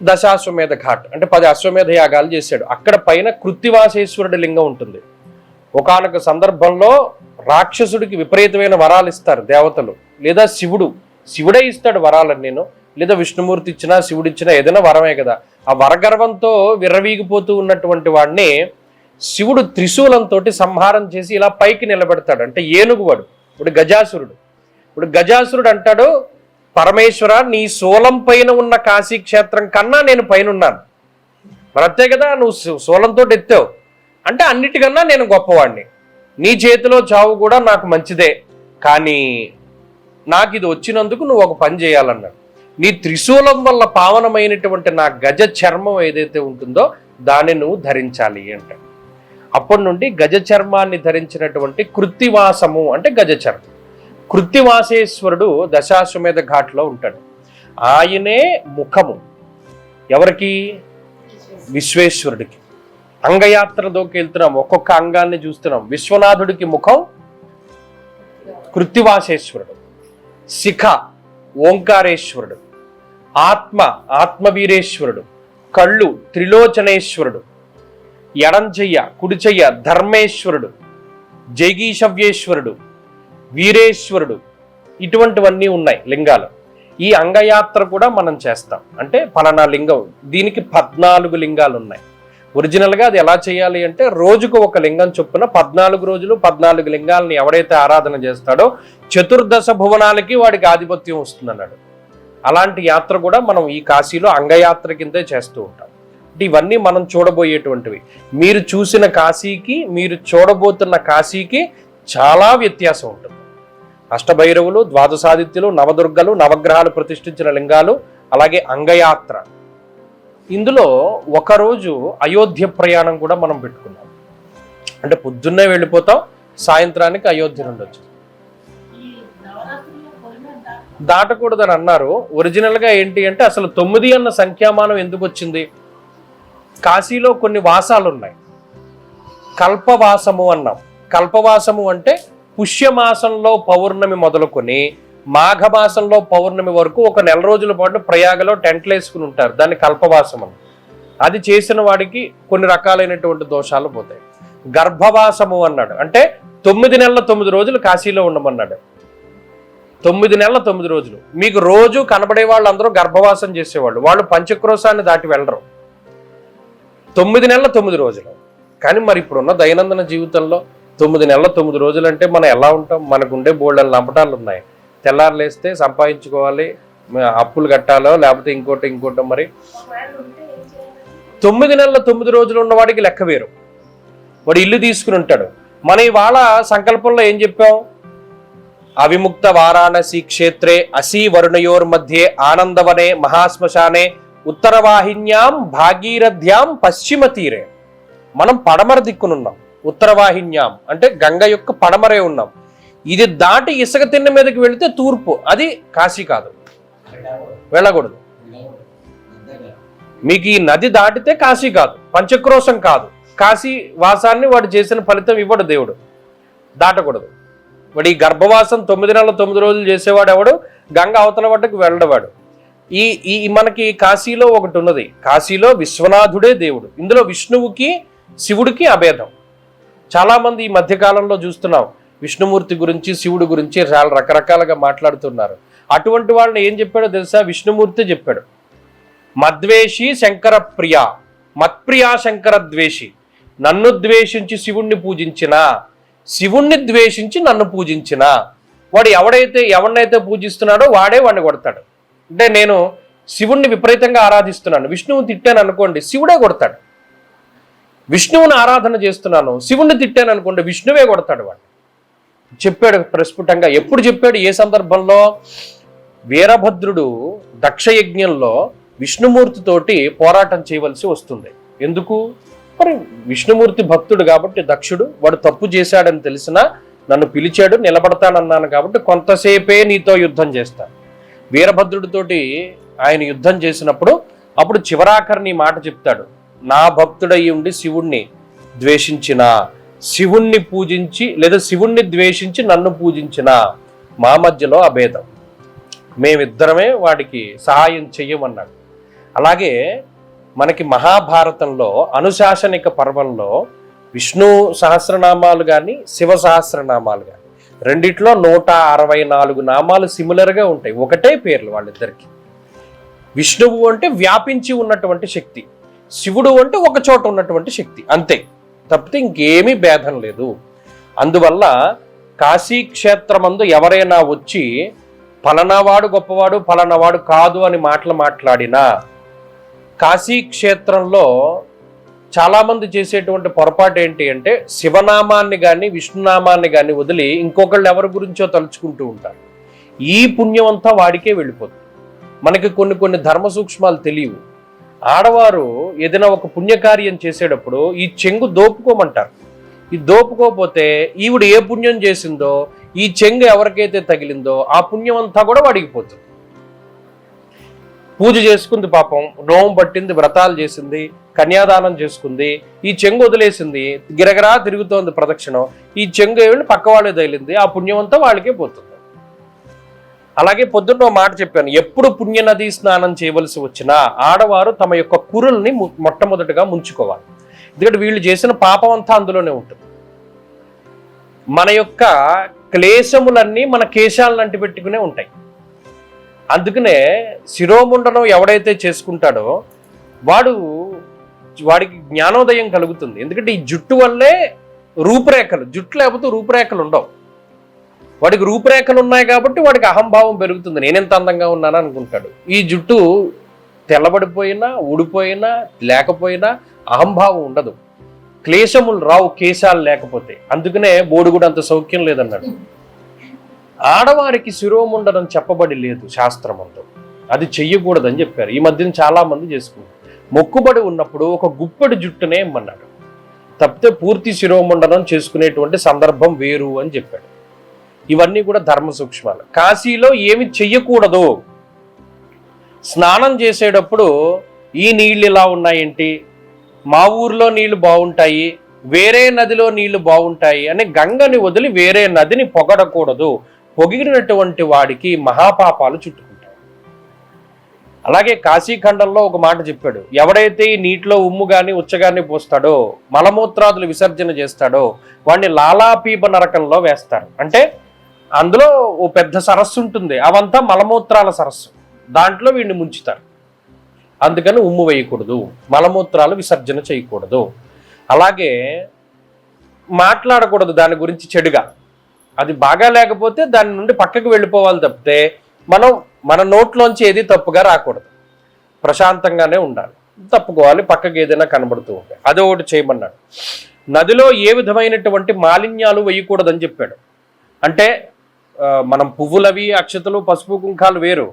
దశాశ్వమేధ ఘాట్ అంటే 10 అశ్వమేధ యాగాలు చేశాడు. అక్కడ పైన కృత్తివాసేశ్వరుడి లింగం ఉంటుంది. ఒకానొక సందర్భంలో రాక్షసుడికి విపరీతమైన వరాలు ఇస్తారు దేవతలు, లేదా శివుడే ఇస్తాడు వరాలని. నేను లేదా విష్ణుమూర్తి ఇచ్చినా శివుడు ఇచ్చినా ఏదైనా వరమే కదా. ఆ వరగర్వంతో విర్రవీగిపోతూ ఉన్నటువంటి వాడిని శివుడు త్రిశూలంతో సంహారం చేసి ఇలా పైకి నిలబెడతాడు. అంటే ఏనుగువాడు. ఇప్పుడు గజాసురుడు అంటాడు, పరమేశ్వర నీ శూలం పైన ఉన్న కాశీ క్షేత్రం కన్నా నేను పైన ఉన్నాను. మరి అంతే కదా, నువ్వు శూలంతో ఎత్తావు అంటే అన్నిటికన్నా నేను గొప్పవాడిని. నీ చేతిలో చావు కూడా నాకు మంచిదే, కానీ నాకు ఇది వచ్చినందుకు నువ్వు ఒక పని చేయాలన్నాడు. నీ త్రిశూలం వల్ల పావనమైనటువంటి నా గజ చర్మం ఏదైతే ఉంటుందో దాన్ని నువ్వు ధరించాలి అంటే. అప్పటి నుండి గజ చర్మాన్ని ధరించినటువంటి కృత్తివాసము అంటే గజ చర్మం. కృత్తివాసేశ్వరుడు దశాశ్వమేధ ఘాట్లో ఉంటాడు. ఆయనే ముఖము ఎవరికి? విశ్వేశ్వరుడికి. అంగయాత్రలోకి వెళ్తున్నాం, ఒక్కొక్క అంగాన్ని చూస్తున్నాం. విశ్వనాథుడికి ముఖం కృత్తివాసేశ్వరుడు, శిఖ ఓంకారేశ్వరుడు, ఆత్మవీరేశ్వరుడు, కళ్ళు త్రిలోచనేశ్వరుడు, ఎడంచెయ్య కుడిచెయ్య ధర్మేశ్వరుడు, జైగీషవ్యేశ్వరుడు, వీరేశ్వరుడు, ఇటువంటివన్నీ ఉన్నాయి లింగాలు. ఈ అంగయాత్ర కూడా మనం చేస్తాం. అంటే ఫలానా లింగం, దీనికి 14 లింగాలు ఉన్నాయి. ఒరిజినల్గా అది ఎలా చేయాలి అంటే రోజుకు ఒక లింగం చొప్పున 14 రోజులు 14 లింగాలని ఎవడైతే ఆరాధన చేస్తాడో చతుర్దశ భువనాలకి వాడికి ఆధిపత్యం వస్తుందన్నాడు. అలాంటి యాత్ర కూడా మనం ఈ కాశీలో అంగయాత్ర కిందే చేస్తూ ఉంటాం. ఇవన్నీ మనం చూడబోయేటువంటివి. మీరు చూసిన కాశీకి మీరు చూడబోతున్న కాశీకి చాలా వ్యత్యాసం ఉంటుంది. అష్టభైరవులు, ద్వాదశాదిత్యులు, నవదుర్గలు, నవగ్రహాలు ప్రతిష్ఠించిన లింగాలు, అలాగే అంగయాత్ర. ఇందులో ఒకరోజు అయోధ్య ప్రయాణం కూడా మనం పెట్టుకున్నాం. అంటే పొద్దున్నే వెళ్ళిపోతాం, సాయంత్రానికి అయోధ్య నుండి వచ్చాం. దాటకూడదని అన్నారు. ఒరిజినల్గా ఏంటి అంటే అసలు 9 అన్న సంఖ్యామానం ఎందుకు వచ్చింది? కాశీలో కొన్ని వాసాలు ఉన్నాయి. కల్పవాసము అన్నాం. కల్పవాసము అంటే పుష్యమాసంలో పౌర్ణమి మొదలుకొని మాఘమాసంలో పౌర్ణమి వరకు ఒక నెల రోజుల పాటు ప్రయాగలో టెంట్లు వేసుకుని ఉంటారు. దాన్ని కల్పవాసం అని. అది చేసిన వాడికి కొన్ని రకాలైనటువంటి దోషాలు పోతాయి. గర్భవాసము అన్నాడు. అంటే 9 నెలల 9 రోజులు కాశీలో ఉండమన్నాడు. 9 నెలల 9 రోజులు. మీకు రోజు కనబడే వాళ్ళు అందరూ గర్భవాసం చేసేవాళ్ళు. వాళ్ళు పంచక్రోశాన్ని దాటి వెళ్ళరు. 9 నెలల 9 రోజులు. కానీ మరి ఇప్పుడున్న దైనందిన జీవితంలో 9 నెలల 9 రోజులు అంటే మనం ఎలా ఉంటాం? మనకుండే బోల్డెన్ లంపటాలు ఉన్నాయి. తెల్లారు లేస్తే సంపాదించుకోవాలి, అప్పులు కట్టాలో లేకపోతే ఇంకోటి. మరి 9 నెలల 9 రోజులు ఉన్నవాడికి లెక్క వేరు. వాడు ఇల్లు తీసుకుని ఉంటాడు. మన ఇవాళ సంకల్పంలో ఏం చెప్పాం? అవిముక్త వారాణసి క్షేత్రే అసీ వరుణయోర్ మధ్యే ఆనందవనే మహాశ్మశానే ఉత్తరవాహిన్యాం భాగీరథ్యాం పశ్చిమ తీరే. మనం పడమర దిక్కునున్నాం. ఉత్తరవాహిన్యాం అంటే గంగ యొక్క పడమరే ఉన్నాం. ఇది దాటి ఇసుక తిన్న మీదకి వెళితే తూర్పు, అది కాశీ కాదు, వెళ్ళకూడదు. మీకు ఈ నది దాటితే కాశీ కాదు, పంచక్రోశం కాదు. కాశీ వాసాన్ని వాడు చేసిన ఫలితం ఇవ్వడు దేవుడు, దాటకూడదు. వాడు ఈ గర్భవాసం 9 నెలల 9 రోజులు చేసేవాడు ఎవడు, గంగ అవతల వడ్డకు వెళ్ళడవాడు. ఈ మనకి కాశీలో ఒకటి ఉన్నది, కాశీలో విశ్వనాథుడే దేవుడు. ఇందులో విష్ణువుకి శివుడికి అభేదం. చాలామంది ఈ మధ్యకాలంలో చూస్తున్నాం విష్ణుమూర్తి గురించి శివుడి గురించి చాలా రకరకాలుగా మాట్లాడుతున్నారు. అటువంటి వాళ్ళని ఏం చెప్పాడో తెలుసా? విష్ణుమూర్తి చెప్పాడు, మద్వేషి శంకర ప్రియ, మత్ప్రియా శంకర ద్వేషి. నన్ను ద్వేషించి శివుణ్ణి పూజించినా, శివుణ్ణి ద్వేషించి నన్ను పూజించినా, వాడు ఎవరినైతే పూజిస్తున్నాడో వాడే వాడిని కొడతాడు. అంటే నేను శివుణ్ణి విపరీతంగా ఆరాధిస్తున్నాను, విష్ణువుని తిట్టాను అనుకోండి, శివుడే కొడతాడు. విష్ణువుని ఆరాధన చేస్తున్నాను, శివుణ్ణి తిట్టాను అనుకోండి, విష్ణువే కొడతాడు. వాడు చెప్పాడు ప్రస్ఫుటంగా. ఎప్పుడు చెప్పాడు? ఏ సందర్భంలో? వీరభద్రుడు దక్షయజ్ఞంలో విష్ణుమూర్తితోటి పోరాటం చేయవలసి వస్తుంది. ఎందుకు? మరి విష్ణుమూర్తి భక్తుడు కాబట్టి దక్షుడు, వాడు తప్పు చేశాడని తెలిసినా నన్ను పిలిచాడు, నిలబడతానన్నాను కాబట్టి కొంతసేపే నీతో యుద్ధం చేస్తాను. వీరభద్రుడితోటి ఆయన యుద్ధం చేసినప్పుడు అప్పుడు చివరాఖరిని మాట చెప్తాడు, నా భక్తుడై ఉండి శివుణ్ణి ద్వేషించిన, శివుణ్ణి పూజించి లేదా శివుణ్ణి ద్వేషించి నన్ను పూజించిన, మా మధ్యలో అభేదం, మేమిద్దరమే వాడికి సహాయం చెయ్యమన్నాడు. అలాగే మనకి మహాభారతంలో అనుశాసనిక పర్వంలో విష్ణు సహస్రనామాలు కానీ శివ సహస్రనామాలు కానీ రెండిట్లో 164 నామాలు సిమిలర్గా ఉంటాయి, ఒకటే పేర్లు వాళ్ళిద్దరికి. విష్ణువు అంటే వ్యాపించి ఉన్నటువంటి శక్తి, శివుడు అంటే ఒక చోట ఉన్నటువంటి శక్తి, అంతే, తప్పితే ఇంకేమీ భేదం లేదు. అందువల్ల కాశీ క్షేత్రమందు ఎవరైనా వచ్చి ఫలనావాడు గొప్పవాడు ఫలనావాడు కాదు అని మాట్లాడినా, కాశీ క్షేత్రంలో చాలామంది చేసేటువంటి పొరపాటు ఏంటి అంటే శివనామాన్ని కానీ విష్ణునామాన్ని కానీ వదిలి ఇంకొకళ్ళు ఎవరి గురించో తలుచుకుంటూ ఉంటారు. ఈ పుణ్యం అంతా వాడికే వెళ్ళిపోతుంది. మనకి కొన్ని ధర్మ సూక్ష్మాలు తెలియవు. ఆడవారు ఏదైనా ఒక పుణ్యకార్యం చేసేటప్పుడు ఈ చెంగు దోపుకోమంటారు. ఈ దోపుకోపోతే ఈవిడ ఏ పుణ్యం చేసిందో, ఈ చెంగు ఎవరికైతే తగిలిందో ఆ పుణ్యం అంతా కూడా వాడికి పోతుంది. పూజ చేసుకుంది పాపం, నోము పట్టింది, వ్రతాలు చేసింది, కన్యాదానం చేసుకుంది, ఈ చెంగు వదిలేసింది, గిరగిరా తిరుగుతోంది ప్రదక్షిణం, ఈ చెంగు ఏమి పక్క వాళ్ళే తగిలింది, ఆ పుణ్యం అంతా వాళ్ళకే పోతుంది. అలాగే పొద్దున్న మాట చెప్పాను, ఎప్పుడు పుణ్యనది స్నానం చేయవలసి వచ్చినా ఆడవారు తమ యొక్క కురుల్ని మొట్టమొదటిగా ముంచుకోవాలి. ఎందుకంటే వీళ్ళు చేసిన పాపం అంతా అందులోనే ఉంటుంది. మన యొక్క క్లేశములన్నీ మన కేశాలను అంటిపెట్టుకునే ఉంటాయి. అందుకనే శిరోముండనం ఎవడైతే చేసుకుంటాడో వాడికి జ్ఞానోదయం కలుగుతుంది. ఎందుకంటే ఈ జుట్టు వల్లే రూపురేఖలు, జుట్టు లేకపోతే రూపురేఖలు ఉండవు. వాడికి రూపురేఖలు ఉన్నాయి కాబట్టి వాడికి అహంభావం పెరుగుతుంది, నేనెంత అందంగా ఉన్నాను అనుకుంటాడు. ఈ జుట్టు తెల్లబడిపోయినా ఊడిపోయినా లేకపోయినా అహంభావం ఉండదు. క్లేశములు రావు కేశాలు లేకపోతే. అందుకనే బోడుగుడు అంత సౌఖ్యం లేదన్నాడు. ఆడవారికి శిరోముండనం చెప్పబడి లేదు శాస్త్రమందు, అది చెయ్యకూడదని చెప్పారు. ఈ మధ్యన చాలా మంది చేసుకున్నారు. మొక్కుబడి ఉన్నప్పుడు ఒక గుప్పెడు జుట్టునే ఇమ్మన్నాడు, తప్పితే పూర్తి శిరోముండనం చేసుకునేటువంటి సందర్భం వేరు అని చెప్పాడు. ఇవన్నీ కూడా ధర్మ సూక్ష్మాలు. కాశీలో ఏమి చెయ్యకూడదు, స్నానం చేసేటప్పుడు ఈ నీళ్ళు ఇలా ఉన్నాయేంటి, మా ఊర్లో నీళ్లు బాగుంటాయి, వేరే నదిలో నీళ్లు బాగుంటాయి అని గంగని వదిలి వేరే నదిని పొగడకూడదు. పొగిడినటువంటి వాడికి మహాపాపాలు చుట్టుకుంటాయి. అలాగే కాశీఖండంలో ఒక మాట చెప్పాడు, ఎవడైతే ఈ నీటిలో ఉమ్ము గాని ఉచ్చగాని పోస్తాడో, మలమూత్రాదులు విసర్జన చేస్తాడో వాడిని లాలాపీప నరకంలో వేస్తారు. అంటే అందులో ఓ పెద్ద సరస్సు ఉంటుంది, అవంతా మలమూత్రాల సరస్సు, దాంట్లో వీడిని ముంచుతారు. అందుకని ఉమ్ము వేయకూడదు, మలమూత్రాలు విసర్జన చేయకూడదు. అలాగే మాట్లాడకూడదు దాని గురించి చెడుగా. అది బాగా లేకపోతే దాని నుండి పక్కకు వెళ్ళిపోవాలి తప్పితే మన నోట్లోంచి ఏది తప్పుగా రాకూడదు. ప్రశాంతంగానే ఉండాలి, తప్పుకోవాలి, పక్కకి ఏదైనా కనబడుతూ ఉంటాయి. అదే ఒకటి చేయమన్నాడు. నదిలో ఏ విధమైనటువంటి మాలిన్యాలు వేయకూడదని చెప్పాడు. అంటే మనం పువ్వులవి అక్షతలు పసుపు కుంకాలు వేరు,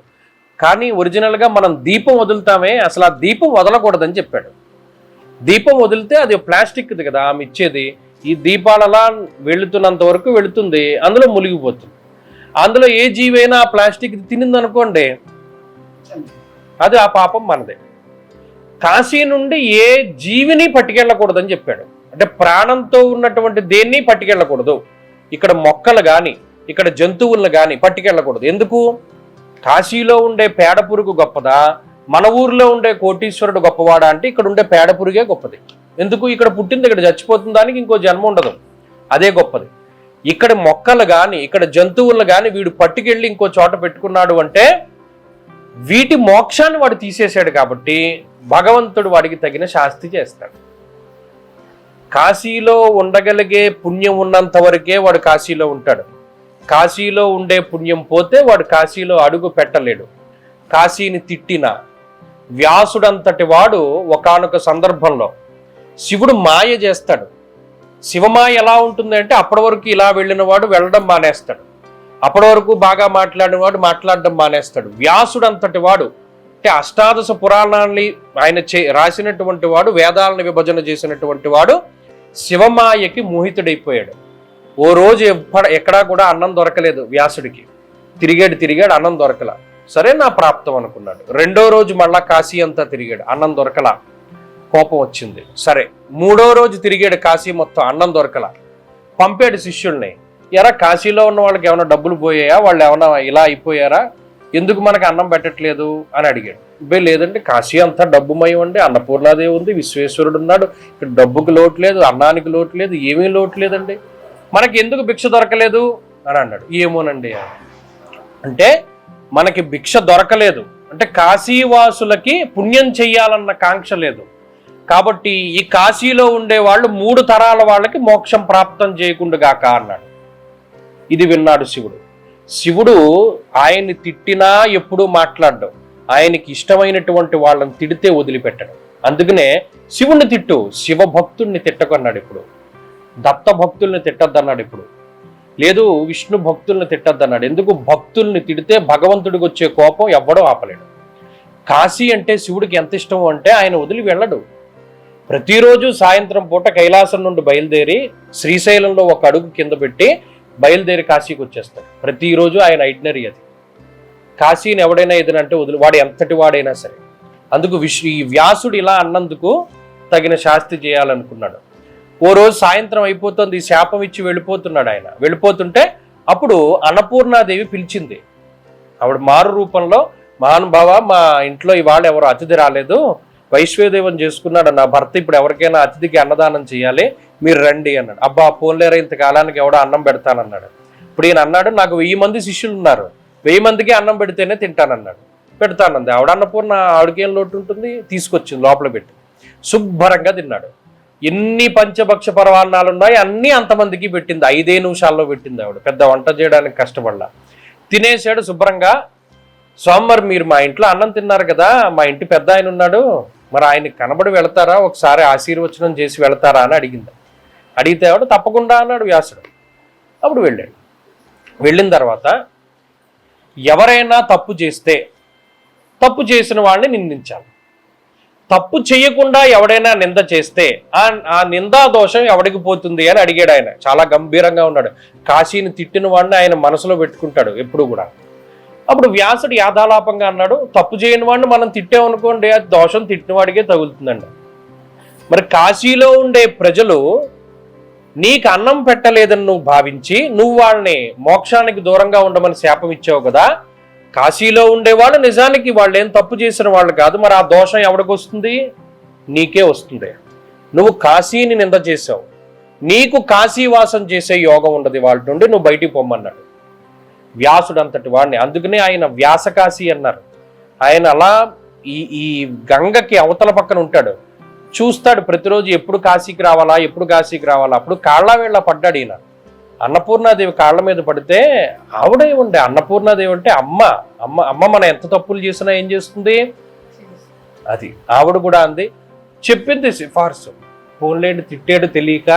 కానీ ఒరిజినల్గా మనం దీపం వదులుతామే, అసలు ఆ దీపం వదలకూడదని చెప్పాడు. దీపం వదిలితే అది ప్లాస్టిక్ది కదా ఆమె ఇచ్చేది, ఈ దీపాలలా వెళుతున్నంత వరకు వెళుతుంది, అందులో మునిగిపోతుంది. అందులో ఏ జీవైనా ఆ ప్లాస్టిక్ తినిందనుకోండి, అది ఆ పాపం మనదే. కాశీ నుండి ఏ జీవిని పట్టుకెళ్ళకూడదని చెప్పాడు. అంటే ప్రాణంతో ఉన్నటువంటి దేన్ని పట్టుకెళ్ళకూడదు. ఇక్కడ మొక్కలు కానీ ఇక్కడ జంతువులను కానీ పట్టుకెళ్ళకూడదు. ఎందుకు? కాశీలో ఉండే పేడ పురుగు గొప్పదా, మన ఊర్లో ఉండే కోటీశ్వరుడు గొప్పవాడా అంటే ఇక్కడ ఉండే పేడ పురుగే గొప్పది. ఎందుకు? ఇక్కడ పుట్టింది, ఇక్కడ చచ్చిపోతుంది, దానికి ఇంకో జన్మ ఉండదు, అదే గొప్పది. ఇక్కడ మొక్కలు కానీ ఇక్కడ జంతువులను కానీ వీడు పట్టుకెళ్ళి ఇంకో చోట పెట్టుకున్నాడు అంటే వీటి మోక్షాన్ని వాడు తీసేశాడు, కాబట్టి భగవంతుడు వాడికి తగిన శాస్తి చేస్తాడు. కాశీలో ఉండగలిగే పుణ్యం ఉన్నంత వరకే వాడు కాశీలో ఉంటాడు. కాశీలో ఉండే పుణ్యం పోతే వాడు కాశీలో అడుగు పెట్టలేడు. కాశీని తిట్టిన వ్యాసుడంతటి వాడు ఒకానొక సందర్భంలో శివుడు మాయ చేస్తాడు. శివమాయ ఎలా ఉంటుంది అంటే అప్పటి వరకు ఇలా వెళ్ళిన వాడు వెళ్ళడం మానేస్తాడు, అప్పటి వరకు బాగా మాట్లాడిన వాడు మాట్లాడడం మానేస్తాడు. వ్యాసుడంతటి వాడు అంటే అష్టాదశ పురాణాన్ని ఆయన రాసినటువంటి వాడు, వేదాలను విభజన చేసినటువంటి వాడు శివమాయకి మోహితుడైపోయాడు. ఓ రోజు ఎక్కడా కూడా అన్నం దొరకలేదు వ్యాసుడికి, తిరిగాడు అన్నం దొరకలా. సరే నా ప్రాప్తం అనుకున్నాడు. రెండో రోజు మళ్ళా కాశీ అంతా తిరిగాడు, అన్నం దొరకలా, కోపం వచ్చింది. సరే మూడో రోజు తిరిగాడు కాశీ మొత్తం, అన్నం దొరకలా. పంపాడు శిష్యుల్ని, ఎరా కాశీలో ఉన్న వాళ్ళకి ఏమైనా డబ్బులు పోయాయా, వాళ్ళు ఏమైనా ఇలా అయిపోయారా, ఎందుకు మనకు అన్నం పెట్టట్లేదు అని అడిగాడు. లేదంటే కాశీ అంతా డబ్బుమయం అండి, అన్నపూర్ణాదేవి ఉంది, విశ్వేశ్వరుడు ఉన్నాడు, ఇక్కడ డబ్బుకి లోటు లేదు, అన్నానికి లోటు లేదు, ఏమీ లోటు లేదండి, మనకి ఎందుకు భిక్ష దొరకలేదు అని అన్నాడు. ఏమోనండి అంటే మనకి భిక్ష దొరకలేదు అంటే కాశీవాసులకి పుణ్యం చెయ్యాలన్న కాంక్ష లేదు, కాబట్టి ఈ కాశీలో ఉండే వాళ్ళు 3 తరాల వాళ్ళకి మోక్షం ప్రాప్తం చేయకుండా అన్నాడు. ఇది విన్నాడు శివుడు. శివుడు ఆయన్ని తిట్టినా ఎప్పుడూ మాట్లాడడం, ఆయనకి ఇష్టమైనటువంటి వాళ్ళని తిడితే వదిలిపెట్టడం. అందుకనే శివుణ్ణి తిట్టు, శివభక్తుల్ని తిట్టకన్నాడు. ఇప్పుడు దత్త భక్తుల్ని తిట్టద్దన్నాడు. ఇప్పుడు లేదు విష్ణు భక్తుల్ని తిట్టద్దన్నాడు. ఎందుకు? భక్తుల్ని తిడితే భగవంతుడికి వచ్చే కోపం ఎవ్వడూ ఆపలేడు. కాశీ అంటే శివుడికి ఎంత ఇష్టం అంటే ఆయన వదిలి వెళ్ళడు. ప్రతిరోజు సాయంత్రం పూట కైలాసం నుండి బయలుదేరి శ్రీశైలంలో ఒక అడుగు కింద పెట్టి బయలుదేరి కాశీకి వచ్చేస్తాడు. ప్రతిరోజు ఆయన ఐటినరీ అది. కాశీని ఎవడైనా ఏదనంటే వదిలి, వాడు ఎంతటి వాడైనా సరే. అందుకు ఈ వ్యాసుడు ఇలా అన్నందుకు తగిన శాస్తి చేయాలనుకున్నాడు. ఓ రోజు సాయంత్రం అయిపోతుంది, శాపం ఇచ్చి వెళ్ళిపోతున్నాడు ఆయన. వెళ్ళిపోతుంటే అప్పుడు అన్నపూర్ణాదేవి పిలిచింది. ఆవిడ మారు రూపంలో, మహానుభావ మా ఇంట్లో ఇవాళ ఎవరు అతిథి రాలేదు, వైశ్వేదేవం చేసుకున్నాడు నా భర్త, ఇప్పుడు ఎవరికైనా అతిథికి అన్నదానం చేయాలి, మీరు రండి అన్నాడు. అబ్బా పోన్లేరా, ఇంతకాలానికి ఎవడో అన్నం పెడతానన్నాడు. ఇప్పుడు ఈయన అన్నాడు, నాకు 1000 మంది శిష్యులు ఉన్నారు, 1000 మందికి అన్నం పెడితేనే తింటానన్నాడు. పెడతానంది ఆవిడ. అన్నపూర్ణ ఆవిడకేం లోటు ఉంటుంది, తీసుకొచ్చింది లోపల పెట్టి శుభ్రంగా తిన్నాడు. ఎన్ని పంచభక్ష పరవాన్నాలు ఉన్నాయి అన్నీ అంతమందికి పెట్టింది. 5 నిమిషాల్లో పెట్టింది ఆవిడ, పెద్ద వంట చేయడానికి కష్టపడలా. తినేసాడు శుభ్రంగా. స్వామి మీరు మా ఇంట్లో అన్నం తిన్నారు కదా, మా ఇంటి పెద్ద ఆయన ఉన్నాడు, మరి ఆయనకి కనబడి వెళతారా, ఒకసారి ఆశీర్వచనం చేసి వెళతారా అని అడిగింది. అడిగితే ఆవిడ తప్పకుండా అన్నాడు వ్యాసుడు. అప్పుడు వెళ్ళాడు. వెళ్ళిన తర్వాత ఎవరైనా తప్పు చేస్తే తప్పు చేసిన వాళ్ళని నిందించాలి, తప్పు చేయకుండా ఎవడైనా నింద చేస్తే ఆ నిందా దోషం ఎవడికి పోతుంది అని అడిగాడు ఆయన. చాలా గంభీరంగా ఉన్నాడు. కాశీని తిట్టిన వాడిని ఆయన మనసులో పెట్టుకుంటాడు ఎప్పుడు కూడా. అప్పుడు వ్యాసుడు యాదాలాపంగా అన్నాడు, తప్పు చేయని వాడిని మనం తిట్టామనుకోండి, ఆ దోషం తిట్టిన వాడికే తగులుతుందండి. మరి కాశీలో ఉండే ప్రజలు నీకు అన్నం పెట్టలేదని నువ్వు భావించి నువ్వు వాళ్ళని మోక్షానికి దూరంగా ఉండమని శాపం ఇచ్చావు కదా, కాశీలో ఉండేవాళ్ళు నిజానికి వాళ్ళు ఏం తప్పు చేసిన వాళ్ళు కాదు, మరి ఆ దోషం ఎవడికి వస్తుంది? నీకే వస్తుంది. నువ్వు కాశీని నింద చేసావు, నీకు కాశీవాసం చేసే యోగం ఉండదు, వాళ్ళ నుండి నువ్వు బయటికి పొమ్మన్నాడు వ్యాసుడు అంతటి వాడిని. అందుకనే ఆయన వ్యాసకాశీ అన్నారు. ఆయన అలా ఈ గంగకి అవతల పక్కన ఉంటాడు, చూస్తాడు ప్రతిరోజు ఎప్పుడు కాశీకి రావాలా, ఎప్పుడు కాశీకి రావాలా. అప్పుడు కాళ్ళ వేళ్ళ పడ్డాడు ఈయన. అన్నపూర్ణాదేవి కాళ్ళ మీద పడితే ఆవిడే ఉండే. అన్నపూర్ణాదేవి అంటే అమ్మ. అమ్మ అమ్మ మనం ఎంత తప్పులు చేసినా ఏం చేస్తుంది అది. ఆవిడ కూడా అంది, చెప్పింది సిఫార్సు. ఫోన్లేండి తిట్టాడు తెలియక,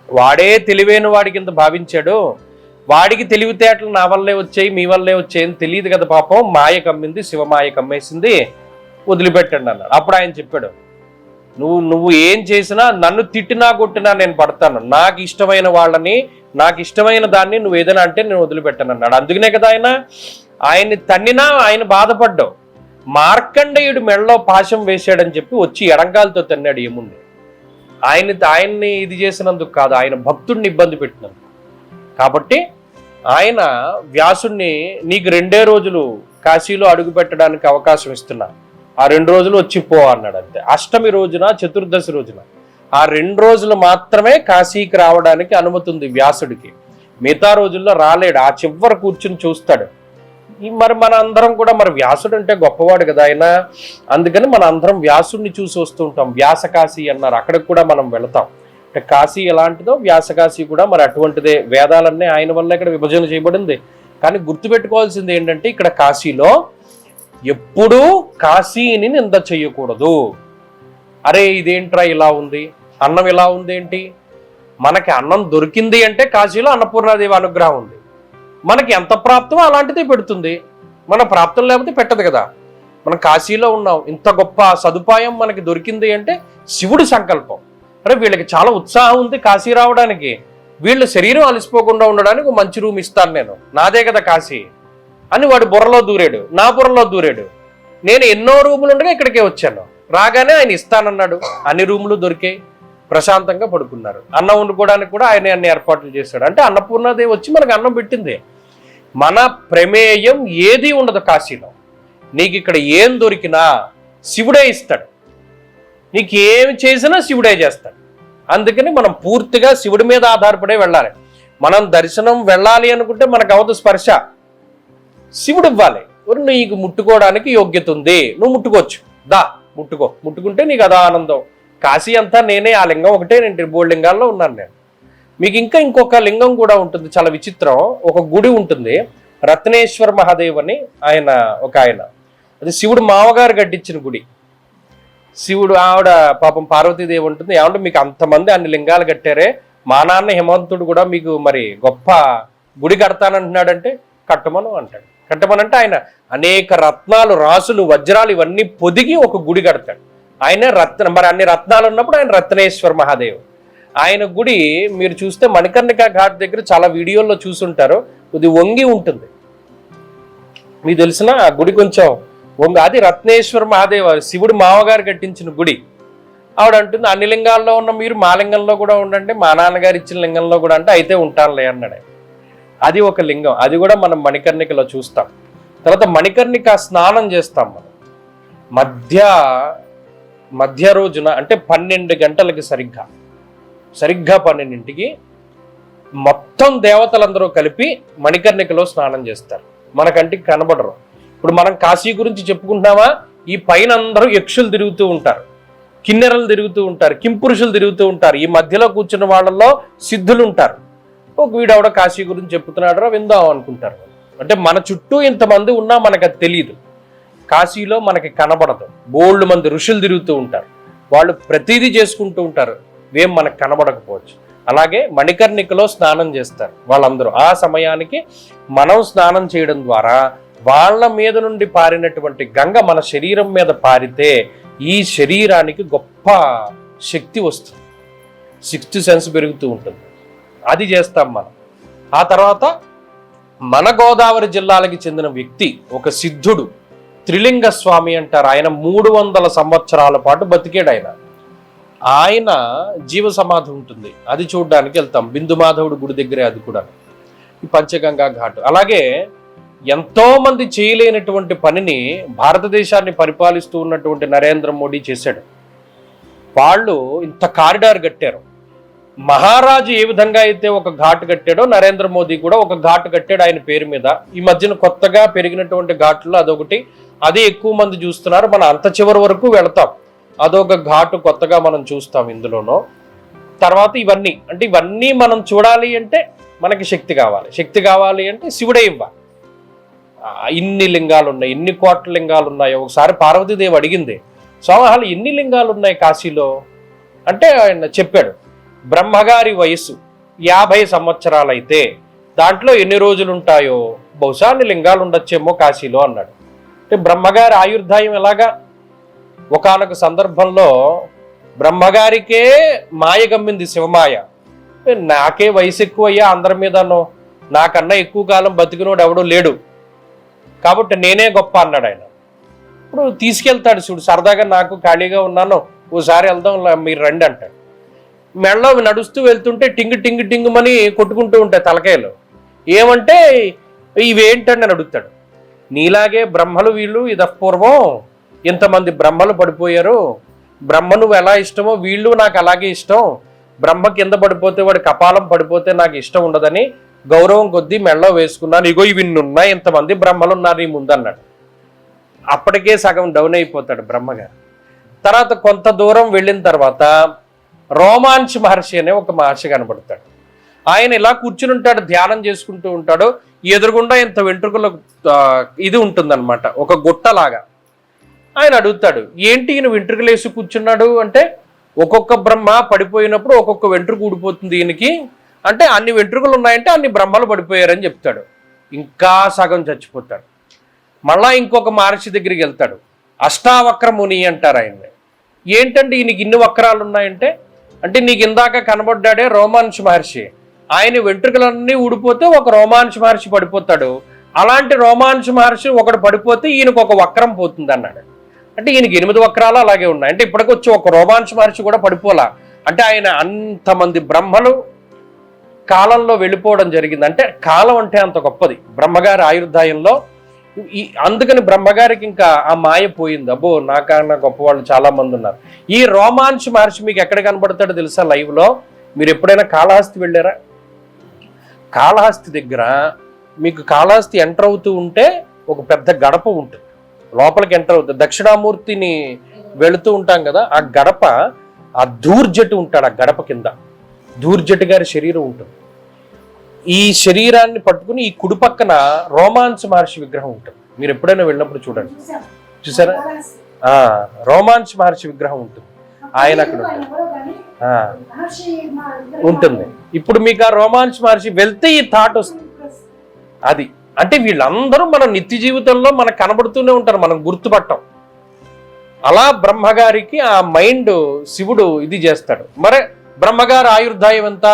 వాడే తెలివైన వాడి కింద భావించాడు. వాడికి తెలివితేటలు నా వల్లే వచ్చాయి, మీ వల్లే వచ్చాయని తెలియదు కదా పాపం, మాయ కమ్మింది, శివమాయ కమ్మేసింది, వదిలిపెట్టండి అన్నాడు. అప్పుడు ఆయన చెప్పాడు, నువ్వు ఏం చేసినా, నన్ను తిట్టినా కొట్టినా నేను పడతాను, నాకు ఇష్టమైన వాళ్ళని, నాకు ఇష్టమైన దాన్ని నువ్వు ఏదైనా అంటే నేను వదిలిపెట్టాను అన్నాడు. అందుకనే కదా ఆయన్ని తన్నినా ఆయన బాధపడ్డావు. మార్కండేయుడు మెడలో పాశం వేశాడని చెప్పి వచ్చి ఎడంకాలతో తన్నాడు యముణ్ణి. ఆయన్ని ఇది చేసినందుకు కాదు, ఆయన భక్తుడిని ఇబ్బంది పెట్టినందుకు. కాబట్టి ఆయన వ్యాసుణ్ణి, నీకు 2 రోజులు కాశీలో అడుగు పెట్టడానికి అవకాశం ఇస్తున్నా, ఆ 2 రోజులు వచ్చిపో అన్నాడు అంతే. అష్టమి రోజున, చతుర్దశి రోజున ఆ 2 రోజులు మాత్రమే కాశీకి రావడానికి అనుమతి ఉంది వ్యాసుడికి. మిగతా రోజుల్లో రాలేడు, ఆ చివరి కూర్చుని చూస్తాడు. మరి మన అందరం కూడా, మరి వ్యాసుడు అంటే గొప్పవాడు కదా ఆయన, అందుకని మన అందరం వ్యాసుడిని చూసి వస్తూ ఉంటాం. వ్యాస కాశీ అన్నారు, అక్కడికి కూడా మనం వెళతాం. అంటే కాశీ ఎలాంటిదో వ్యాస కాశీ కూడా మరి అటువంటిదే. వేదాలన్నీ ఆయన వల్ల ఇక్కడ విభజన చేయబడింది. కానీ గుర్తుపెట్టుకోవాల్సింది ఏంటంటే, ఇక్కడ కాశీలో ఎప్పుడూ కాశీని నింద చెయ్యకూడదు. అరే ఇదేంట్రా ఇలా ఉంది, అన్నం ఇలా ఉంది ఏంటి, మనకి అన్నం దొరికింది అంటే కాశీలో అన్నపూర్ణాదేవి అనుగ్రహం ఉంది. మనకి ఎంత ప్రాప్తమో అలాంటిదే పెడుతుంది, మన ప్రాప్తం లేకపోతే పెట్టదు కదా. మనం కాశీలో ఉన్నాం, ఇంత గొప్ప సదుపాయం మనకి దొరికింది అంటే శివుడి సంకల్పం. అరే వీళ్ళకి చాలా ఉత్సాహం ఉంది కాశీ రావడానికి, వీళ్ళు శరీరం అలసిపోకుండా ఉండడానికి ఒక మంచి రూమ్ ఇస్తాను నేను, నాదే కదా కాశీ అని వాడు బుర్రలో దూరాడు, నా బుర్రలో దూరాడు. నేను ఎన్నో రూములు ఉండగా ఇక్కడికే వచ్చాను, రాగానే ఆయన ఇస్తానన్నాడు, అన్ని రూములు దొరికాయి, ప్రశాంతంగా పడుకున్నారు. అన్నం వండుకోవడానికి కూడా ఆయన అన్ని ఏర్పాట్లు చేశాడు. అంటే అన్నపూర్ణాదేవి వచ్చి మనకు అన్నం పెట్టింది. మన ప్రమేయం ఏది ఉండదు కాశీలో. నీకు ఇక్కడ ఏం దొరికినా శివుడే ఇస్తాడు, నీకు ఏమి చేసినా శివుడే చేస్తాడు. అందుకని మనం పూర్తిగా శివుడి మీద ఆధారపడే వెళ్ళాలి. మనం దర్శనం వెళ్ళాలి అనుకుంటే మనకు అవదు స్పర్శ, శివుడు ఇవ్వాలి. నీకు ముట్టుకోవడానికి యోగ్యత ఉంది, నువ్వు ముట్టుకోవచ్చు, దా ముట్టుకుంటే నీకు అదా ఆనందం. కాశీ అంతా నేనే, ఆ లింగం ఒకటే, నేను 3 లింగాల్లో ఉన్నాను నేను. మీకు ఇంకొక లింగం కూడా ఉంటుంది, చాలా విచిత్రం. ఒక గుడి ఉంటుంది, రత్నేశ్వర మహాదేవ్ అని ఆయన, అది శివుడు మామగారు కట్టించిన గుడి. శివుడు ఆవిడ పాపం పార్వతీదేవి ఉంటుంది. ఏమంటే మీకు అంతమంది అన్ని లింగాలు కట్టారే, మా నాన్న హిమంతుడు కూడా మీకు మరి గొప్ప గుడి కడతానంటున్నాడంటే కట్టమను అంటాడు. కట్టమనంటే ఆయన అనేక రత్నాలు, రాసులు, వజ్రాలు ఇవన్నీ పొదిగి ఒక గుడి కడతాడు. ఆయన మరి అన్ని రత్నాలు ఉన్నప్పుడు ఆయన రత్నేశ్వర మహాదేవ్. ఆయన గుడి మీరు చూస్తే మణికర్ణికా ఘాట్ దగ్గర చాలా వీడియోల్లో చూసుంటారు, ఇది వంగి ఉంటుంది. మీకు తెలిసిన ఆ గుడి కొంచెం వంగి, అది రత్నేశ్వర మహాదేవ్, శివుడు మామగారు కట్టించిన గుడి. ఆవిడ అంటుంది, అన్ని లింగాల్లో ఉన్న మీరు మా లింగంలో కూడా ఉండండి, మా నాన్నగారు ఇచ్చిన లింగంలో కూడా అంటే అయితే ఉంటానులే అన్నాడు. అది ఒక లింగం, అది కూడా మనం మణికర్ణికలో చూస్తాం. తర్వాత మణికర్ణిక స్నానం చేస్తాం మనం మధ్య రోజున, అంటే 12 గంటలకి సరిగ్గా 12ంటికి మొత్తం దేవతలందరూ కలిపి మణికర్ణికలో స్నానం చేస్తారు. మన కంటికి కనబడరు. ఇప్పుడు మనం కాశీ గురించి చెప్పుకుంటున్నామా, ఈ పైన అందరూ యక్షులు తిరుగుతూ ఉంటారు, కిన్నెరలు తిరుగుతూ ఉంటారు, కింపురుషులు తిరుగుతూ ఉంటారు. ఈ మధ్యలో కూర్చున్న వాళ్ళల్లో సిద్ధులు ఉంటారు. ఒక వీడవడ కాశీ గురించి చెప్తున్నాడు, విందాం అనుకుంటారు. అంటే మన చుట్టూ ఇంతమంది ఉన్నా మనకు అది తెలియదు. కాశీలో మనకి కనబడదు, బోల్డ్ మంది ఋషులు తిరుగుతూ ఉంటారు, వాళ్ళు ప్రతిదీ చేసుకుంటూ ఉంటారు, ఏం మనకు కనబడకపోవచ్చు. అలాగే మణికర్ణికలో స్నానం చేస్తారు వాళ్ళందరూ. ఆ సమయానికి మనం స్నానం చేయడం ద్వారా వాళ్ళ మీద నుండి పారినటువంటి గంగ మన శరీరం మీద పారితే ఈ శరీరానికి గొప్ప శక్తి వస్తుంది, 6th సెన్స్ పెరుగుతూ ఉంటుంది. అది చేస్తాం మనం. ఆ తర్వాత మన గోదావరి జిల్లాలకి చెందిన వ్యక్తి, ఒక సిద్ధుడు, త్రిలింగ స్వామి అంటారు. ఆయన 300 సంవత్సరాల పాటు బతికాడు. ఆయన జీవ సమాధి ఉంటుంది, అది చూడడానికి వెళ్తాం. బిందు మాధవుడు గుడి దగ్గరే అది కూడా, ఈ పంచగంగా ఘాట్. అలాగే ఎంతో మంది చేయలేనటువంటి పనిని భారతదేశాన్ని పరిపాలిస్తూ ఉన్నటువంటి నరేంద్ర మోడీ చేశాడు. వాళ్ళు ఇంత కారిడార్ కట్టారు. మహారాజు ఏ విధంగా అయితే ఒక ఘాట్ కట్టాడో నరేంద్ర మోదీ కూడా ఒక ఘాట్ కట్టాడు ఆయన పేరు మీద. ఈ మధ్యన కొత్తగా పెరిగినటువంటి ఘాట్లో అదొకటి, అదే ఎక్కువ మంది చూస్తున్నారు. మనం అంత చివరి వరకు వెళతాం, అదొక ఘాటు కొత్తగా మనం చూస్తాం ఇందులోనో. తర్వాత ఇవన్నీ మనం చూడాలి అంటే మనకి శక్తి కావాలి. శక్తి కావాలి అంటే శివుడే ఇవ్వాలి. ఇన్ని లింగాలు ఉన్నాయి, ఇన్ని కోట్ల లింగాలు ఉన్నాయి. ఒకసారి పార్వతీదేవి అడిగింది, స్వామి ఎన్ని లింగాలు ఉన్నాయి కాశీలో అంటే ఆయన చెప్పాడు, బ్రహ్మగారి వయస్సు 50 సంవత్సరాలైతే దాంట్లో ఎన్ని రోజులు ఉంటాయో బహుశా అన్ని లింగాలు ఉండొచ్చేమో కాశీలో అన్నాడు. అంటే బ్రహ్మగారి ఆయుర్దాయం ఎలాగా? ఒకానొక సందర్భంలో బ్రహ్మగారికే మాయ గమ్మింది, శివమాయ. నాకే వయసు ఎక్కువ అయ్యా, అందరి మీదనో నాకన్నా ఎక్కువ కాలం బతికినోడు ఎవడో లేడు కాబట్టి నేనే గొప్ప అన్నాడు ఆయన. ఇప్పుడు తీసుకెళ్తాడు చూడు, సరదాగా నాకు ఖాళీగా ఉన్నాను ఓసారి వెళ్దాం మీరు రండి అంటాడు. మెడలో నడుస్తూ వెళ్తుంటే టింగ్ టింగ్ టింగుమని కొట్టుకుంటూ ఉంటాయి తలకాయలు. ఏమంటే ఇవేంటని అడుగుతాడు. నీలాగే బ్రహ్మలు వీళ్ళు ఇదపూర్వం ఇంతమంది బ్రహ్మలు పడిపోయారు, బ్రహ్మ నువ్వు ఎలా ఇష్టమో వీళ్ళు నాకు అలాగే ఇష్టం, బ్రహ్మ కింద పడిపోతే వాడి కపాలం పడిపోతే నాకు ఇష్టం ఉండదని గౌరవం కొద్దీ మెడలో వేసుకున్నాను, ఇగో ఇవి ఉన్నాయి, ఇంతమంది బ్రహ్మలు ఉన్నారు ఈ ముందు అన్నాడు. అప్పటికే సగం డౌన్ అయిపోతాడు బ్రహ్మగారు. తర్వాత కొంత దూరం వెళ్ళిన తర్వాత రోమాంచ్ మహర్షి అనే ఒక మహర్షి కనబడతాడు. ఆయన ఇలా కూర్చుని ఉంటాడు, ధ్యానం చేసుకుంటూ ఉంటాడు. ఎదురుగుండా ఇంత వెంట్రుకల ఇది ఉంటుందన్నమాట, ఒక గుట్టలాగా. ఆయన అడుగుతాడు, ఏంటి ఈయన వెంట్రుకలు వేసి కూర్చున్నాడు అంటే, ఒక్కొక్క బ్రహ్మ పడిపోయినప్పుడు ఒక్కొక్క వెంట్రుక ఊడిపోతుంది ఈయనకి, అంటే అన్ని వెంట్రుకలు ఉన్నాయంటే అన్ని బ్రహ్మలు పడిపోయారని చెప్తాడు. ఇంకా సగం చచ్చిపోతాడు. మళ్ళా ఇంకొక మహర్షి దగ్గరికి వెళ్తాడు, అష్టావక్ర ముని అంటారు ఆయన్ని. ఏంటంటే ఈయనకి ఇన్ని వక్రాలు ఉన్నాయంటే, అంటే నీకు ఇందాక కనబడ్డాడే రోమాంచ్ మహర్షి, ఆయన వెంట్రుకలన్నీ ఊడిపోతే ఒక రోమాంచ్ మహర్షి పడిపోతాడు, అలాంటి రోమాంచ్ మహర్షి ఒకడు పడిపోతే ఈయనకు ఒక వక్రం పోతుంది అన్నాడు. అంటే ఈయనకి 8 వక్రాలు అలాగే ఉన్నాయి. అంటే ఇప్పటికొచ్చి ఒక రోమాంచ్ మహర్షి కూడా పడిపోలా. అంటే ఆయన అంతమంది బ్రహ్మలు కాలంలో వెళ్ళిపోవడం జరిగింది. అంటే కాలం అంటే అంత గొప్పది బ్రహ్మగారి ఆయుర్దాయంలో. అందుకని బ్రహ్మగారికి ఇంకా ఆ మాయ పోయింది. అబ్బో నాకన్నా గొప్ప వాళ్ళు చాలా మంది ఉన్నారు. ఈ రోమాంచ్ మహర్షి మీకు ఎక్కడ కనబడతాడో తెలుసా? లైవ్ లో మీరు ఎప్పుడైనా కాళహస్తి వెళ్ళారా? కాళహస్తి దగ్గర మీకు కాళహస్తి ఎంటర్ అవుతూ ఉంటే ఒక పెద్ద గడప ఉంటుంది, లోపలికి ఎంటర్ అవుతుంది. దక్షిణామూర్తిని వెళుతూ ఉంటాం కదా, ఆ గడప, ఆ ధూర్జటి ఉంటాడు, ఆ గడప కింద ధూర్జటి గారి శరీరం ఉంటుంది. ఈ శరీరాన్ని పట్టుకుని ఈ కుడి పక్కన రోమాంచ్ మహర్షి విగ్రహం ఉంటుంది. మీరు ఎప్పుడైనా వెళ్ళినప్పుడు చూడండి, చూసారా? రోమాంచ్ మహర్షి విగ్రహం ఉంటుంది, ఆయన అక్కడ ఉంటుంది. ఇప్పుడు మీకు ఆ రోమాంచ్ మహర్షి వెళ్తే ఈ థాట్ వస్తుంది. అది అంటే వీళ్ళందరూ మన నిత్య జీవితంలో మనకు కనబడుతూనే ఉంటారు, మనం గుర్తుపట్టం. అలా బ్రహ్మగారికి ఆ మైండ్ శివుడు ఇది చేస్తాడు. మరి బ్రహ్మగారి ఆయుర్దాయం ఎంత?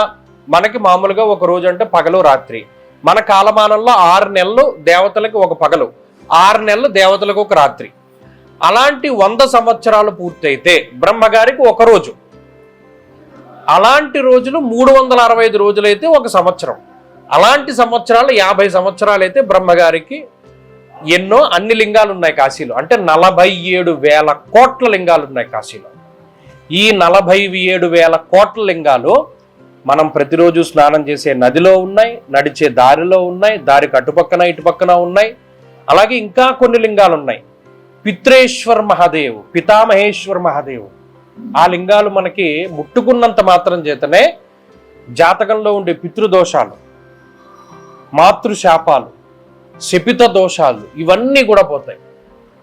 మనకి మామూలుగా ఒక రోజు అంటే పగలు రాత్రి. మన కాలమానంలో 6 నెలలు దేవతలకు ఒక పగలు, 6 నెలలు దేవతలకు ఒక రాత్రి. అలాంటి 100 సంవత్సరాలు పూర్తయితే బ్రహ్మగారికి ఒక రోజు. అలాంటి రోజులు 365 రోజులైతే ఒక సంవత్సరం. అలాంటి సంవత్సరాలు 50 సంవత్సరాలు అయితే బ్రహ్మగారికి ఎన్నో అన్ని లింగాలు ఉన్నాయి కాశీలో. అంటే 47,000 కోట్ల లింగాలు ఉన్నాయి కాశీలో. ఈ 47,000 కోట్ల లింగాలు మనం ప్రతిరోజు స్నానం చేసే నదిలో ఉన్నాయి, నడిచే దారిలో ఉన్నాయి, దారికి అటుపక్కన ఇటుపక్కన ఉన్నాయి. అలాగే ఇంకా కొన్ని లింగాలు ఉన్నాయి. పిత్రేశ్వర్ మహాదేవ్, పితామహేశ్వర్ మహాదేవ్, ఆ లింగాలు మనకి ముట్టుకున్నంత మాత్రం చేతనే జాతకంలో ఉండే పితృదోషాలు, మాతృశాపాలు, శపిత దోషాలు ఇవన్నీ కూడా పోతాయి.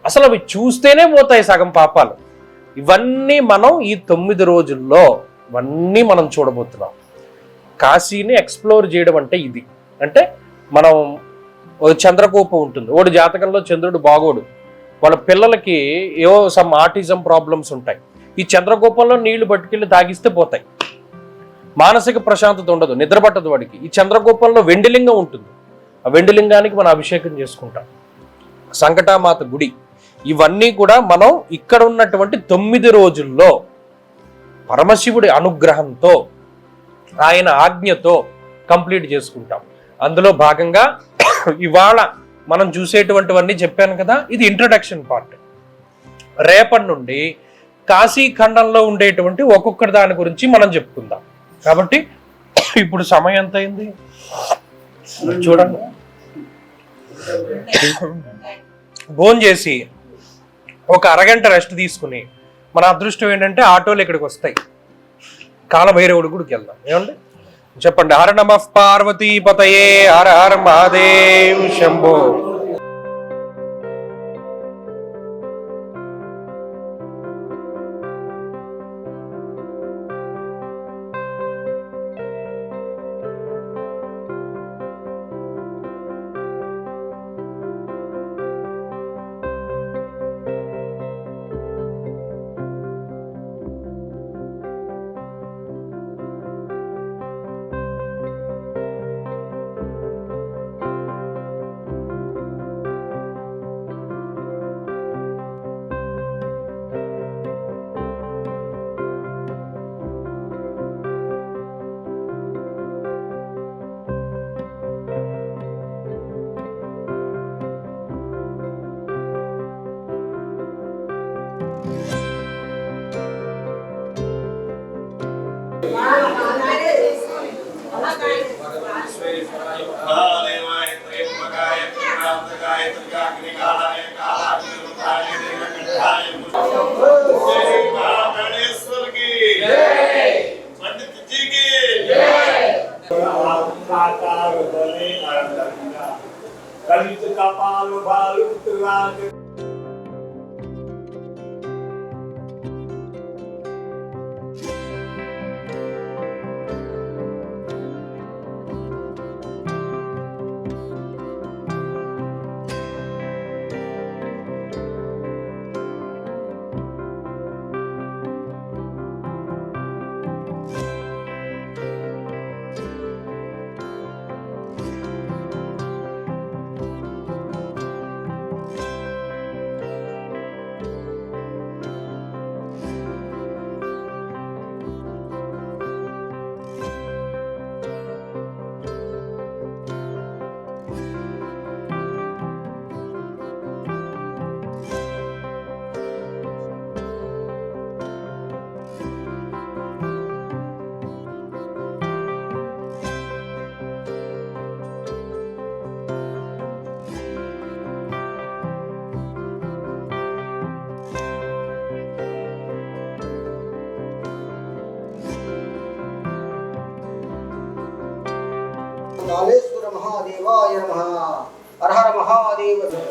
అసలు అవి చూస్తేనే పోతాయి సగం పాపాలు. ఇవన్నీ మనం ఈ 9 రోజుల్లో ఇవన్నీ మనం చూడబోతున్నాం. కాశీని ఎక్స్ప్లోర్ చేయడం అంటే ఇది. అంటే మనం చంద్రకోపం ఉంటుంది, వాడు జాతకంలో చంద్రుడు బాగోడు, వాళ్ళ పిల్లలకి ఏవో సమ్ ఆటిజం ప్రాబ్లమ్స్ ఉంటాయి. ఈ చంద్రకోపంలో నీళ్లు పట్టుకెళ్ళి తాగిస్తే పోతాయి. మానసిక ప్రశాంతత ఉండదు, నిద్ర పట్టదు వాడికి. ఈ చంద్రకోపంలో వెండిలింగం ఉంటుంది, ఆ వెండిలింగానికి మనం అభిషేకం చేసుకుంటాం. సంకటామాత గుడి, ఇవన్నీ కూడా మనం ఇక్కడ ఉన్నటువంటి 9 రోజుల్లో పరమశివుడి అనుగ్రహంతో, ఆయన ఆజ్ఞతో కంప్లీట్ చేసుకుంటాం. అందులో భాగంగా ఇవాళ మనం చూసేటువంటివన్నీ చెప్పాను కదా, ఇది ఇంట్రడక్షన్ పార్ట్. రేపటి నుండి కాశీ ఖండంలో ఉండేటువంటి ఒక్కొక్కటి దాని గురించి మనం చెప్పుకుందాం. కాబట్టి ఇప్పుడు సమయం ఎంత అయింది చూడండి. భోజనం చేసి ఒక అరగంట రెస్ట్ తీసుకుని, మన అదృష్టం ఏంటంటే ఆటోలు ఇక్కడికి వస్తాయి, కాలభైరవుడి గుడికి వెళ్దాం. ఏమండి చెప్పండి. హర నమః పార్వతీపతయే, హర హర మహాదేవ్ శంభో. महादेवाय त्र्यंबकाय त्रिकांतकाय त्रिकाग्निकालाय कालाग्निरुद्राय नीलकंठाय श्री महागणेश्वर की जय, पंडित जी की जय। आकार बने आनंदा कलित कपाल भालु त्रिराज।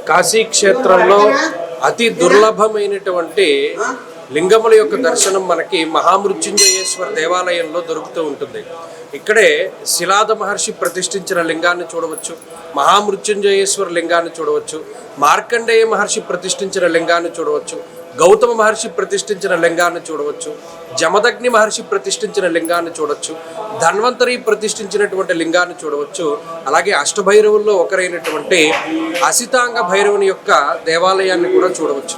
కాశీ క్షేత్రంలో అతి దుర్లభమైనటువంటి లింగముల యొక్క దర్శనం మనకి మహామృత్యుంజయేశ్వర దేవాలయంలో దొరుకుతూ ఉంటుంది. ఇక్కడే శిలాద మహర్షి ప్రతిష్ఠించిన లింగాన్ని చూడవచ్చు, మహామృత్యుంజయేశ్వర లింగాన్ని చూడవచ్చు, మార్కండేయ మహర్షి ప్రతిష్ఠించిన లింగాన్ని చూడవచ్చు, గౌతమ మహర్షి ప్రతిష్ఠించిన లింగాన్ని చూడవచ్చు, జమదగ్ని మహర్షి ప్రతిష్ఠించిన లింగాన్ని చూడవచ్చు, ధన్వంతరి ప్రతిష్ఠించినటువంటి లింగాన్ని చూడవచ్చు. అలాగే అష్టభైరవుల్లో ఒకరైనటువంటి అసితాంగ భైరవుని యొక్క దేవాలయాన్ని కూడా చూడవచ్చు.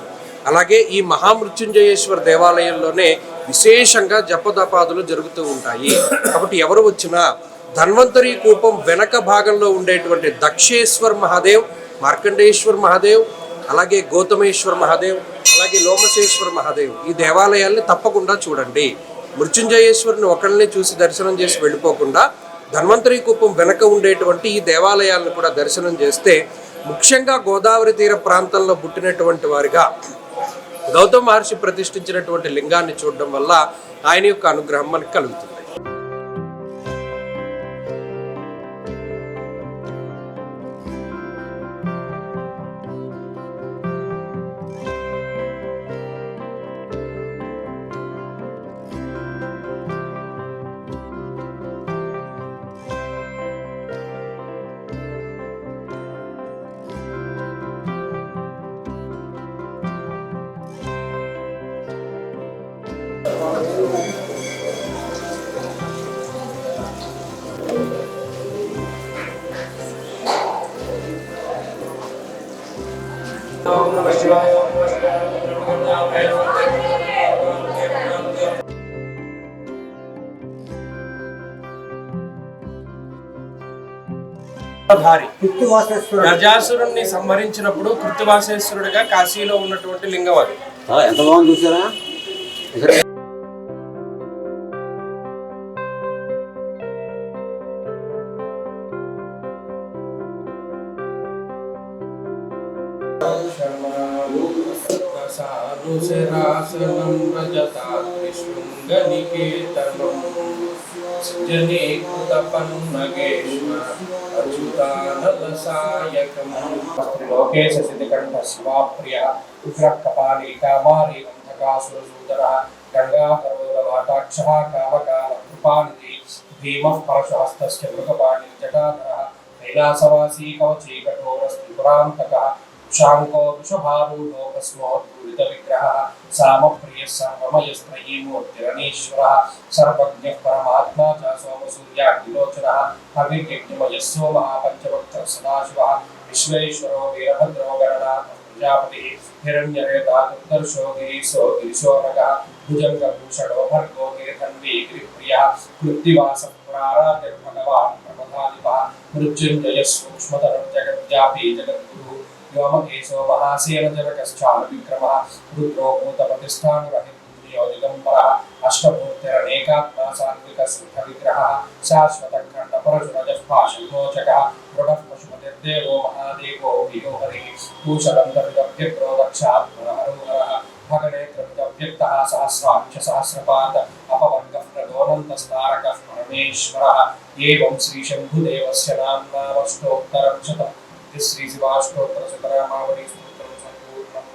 అలాగే ఈ మహామృత్యుంజయేశ్వర దేవాలయంలోనే విశేషంగా జపదపాదులు జరుగుతూ ఉంటాయి. కాబట్టి ఎవరు వచ్చినా ధన్వంతరి కూపం వెనక భాగంలో ఉండేటువంటి దక్షేశ్వర్ మహాదేవ్, మార్కండేశ్వర్ మహాదేవ్, అలాగే గౌతమేశ్వర్ మహాదేవ్, అలాగే లోమసేశ్వర మహాదేవ్ ఈ దేవాలయాల్ని తప్పకుండా చూడండి. మృత్యుంజయేశ్వరుని ఒకళ్ళని చూసి దర్శనం చేసి వెళ్ళిపోకుండా ధన్వంతరి కూపం వెనక ఉండేటువంటి ఈ దేవాలయాలను కూడా దర్శనం చేస్తే, ముఖ్యంగా గోదావరి తీర ప్రాంతంలో పుట్టినటువంటి వారిగా గౌతమ మహర్షి ప్రతిష్ఠించినటువంటి లింగాన్ని చూడడం వల్ల ఆయన యొక్క అనుగ్రహం మనకు కలుగుతుంది. గజాసురుణ్ణి సంహరించినప్పుడు కృత్తివాసేశ్వరుడిగా కాశీలో ఉన్నటువంటి లింగం అది. ఎంత బాగుంది చూసారా? कैलासवासी कवची कठोरस्त्रिपुरान्तकः शांको वृषभारूढो भस्मोद्भूरित विग्रहः सामप्रियः सर्वमयस्त्रयी मूर्तिरनीश्वरः सर्वज्ञः परमात्मा च सोमसूर्याग्निलोचनः हविर्यज्ञमयः सोमः पंचवक्त्रः सदाशिवः विश्वेश्वरो वीरभद्रो गणनाथः प्रजापतिः हिरण्यरेता दुर्दर्शो गिरीशो गिरिशोनगः भुजङ्गभूषणो भर्गो गिरिधन्वी गिरिप्रियः कृत्तिवासः पुराराध्यः भगवान् प्रमथाधिपः मृत्युञ्जयः सूक्ष्मतरं जगद्व्यापी जगद्गुरुः व्योमकेशो महासेन जनकश्चानु विक्रमः रुद्रो भूतप्रतिष्ठानुरहितो दिगम्बरः अष्टमूर्तिरनेकात्मा सात्विकः सिद्धविग्रहः शाश्वतखण्डपरशुरजः शम्भोचक दृढः पशुपतिर्देवो महादेवो वियो हरिः पूषदन्तर्गभ्यक्रोदक्षात्मनहरोहरः भगनेत्रमिदव्यक्तः सहस्राक्ष सहस्रपाद अपवर्गः प्रदोनन्तस्तारकः परमेश्वरः एवं श्रीशम्भुदेवस्य नाम्नामष्टोत्तरं शतम् इति श्रीशिवाष्टोत्तरशतनामावली स्तोत्रं सम्पूर्णम्।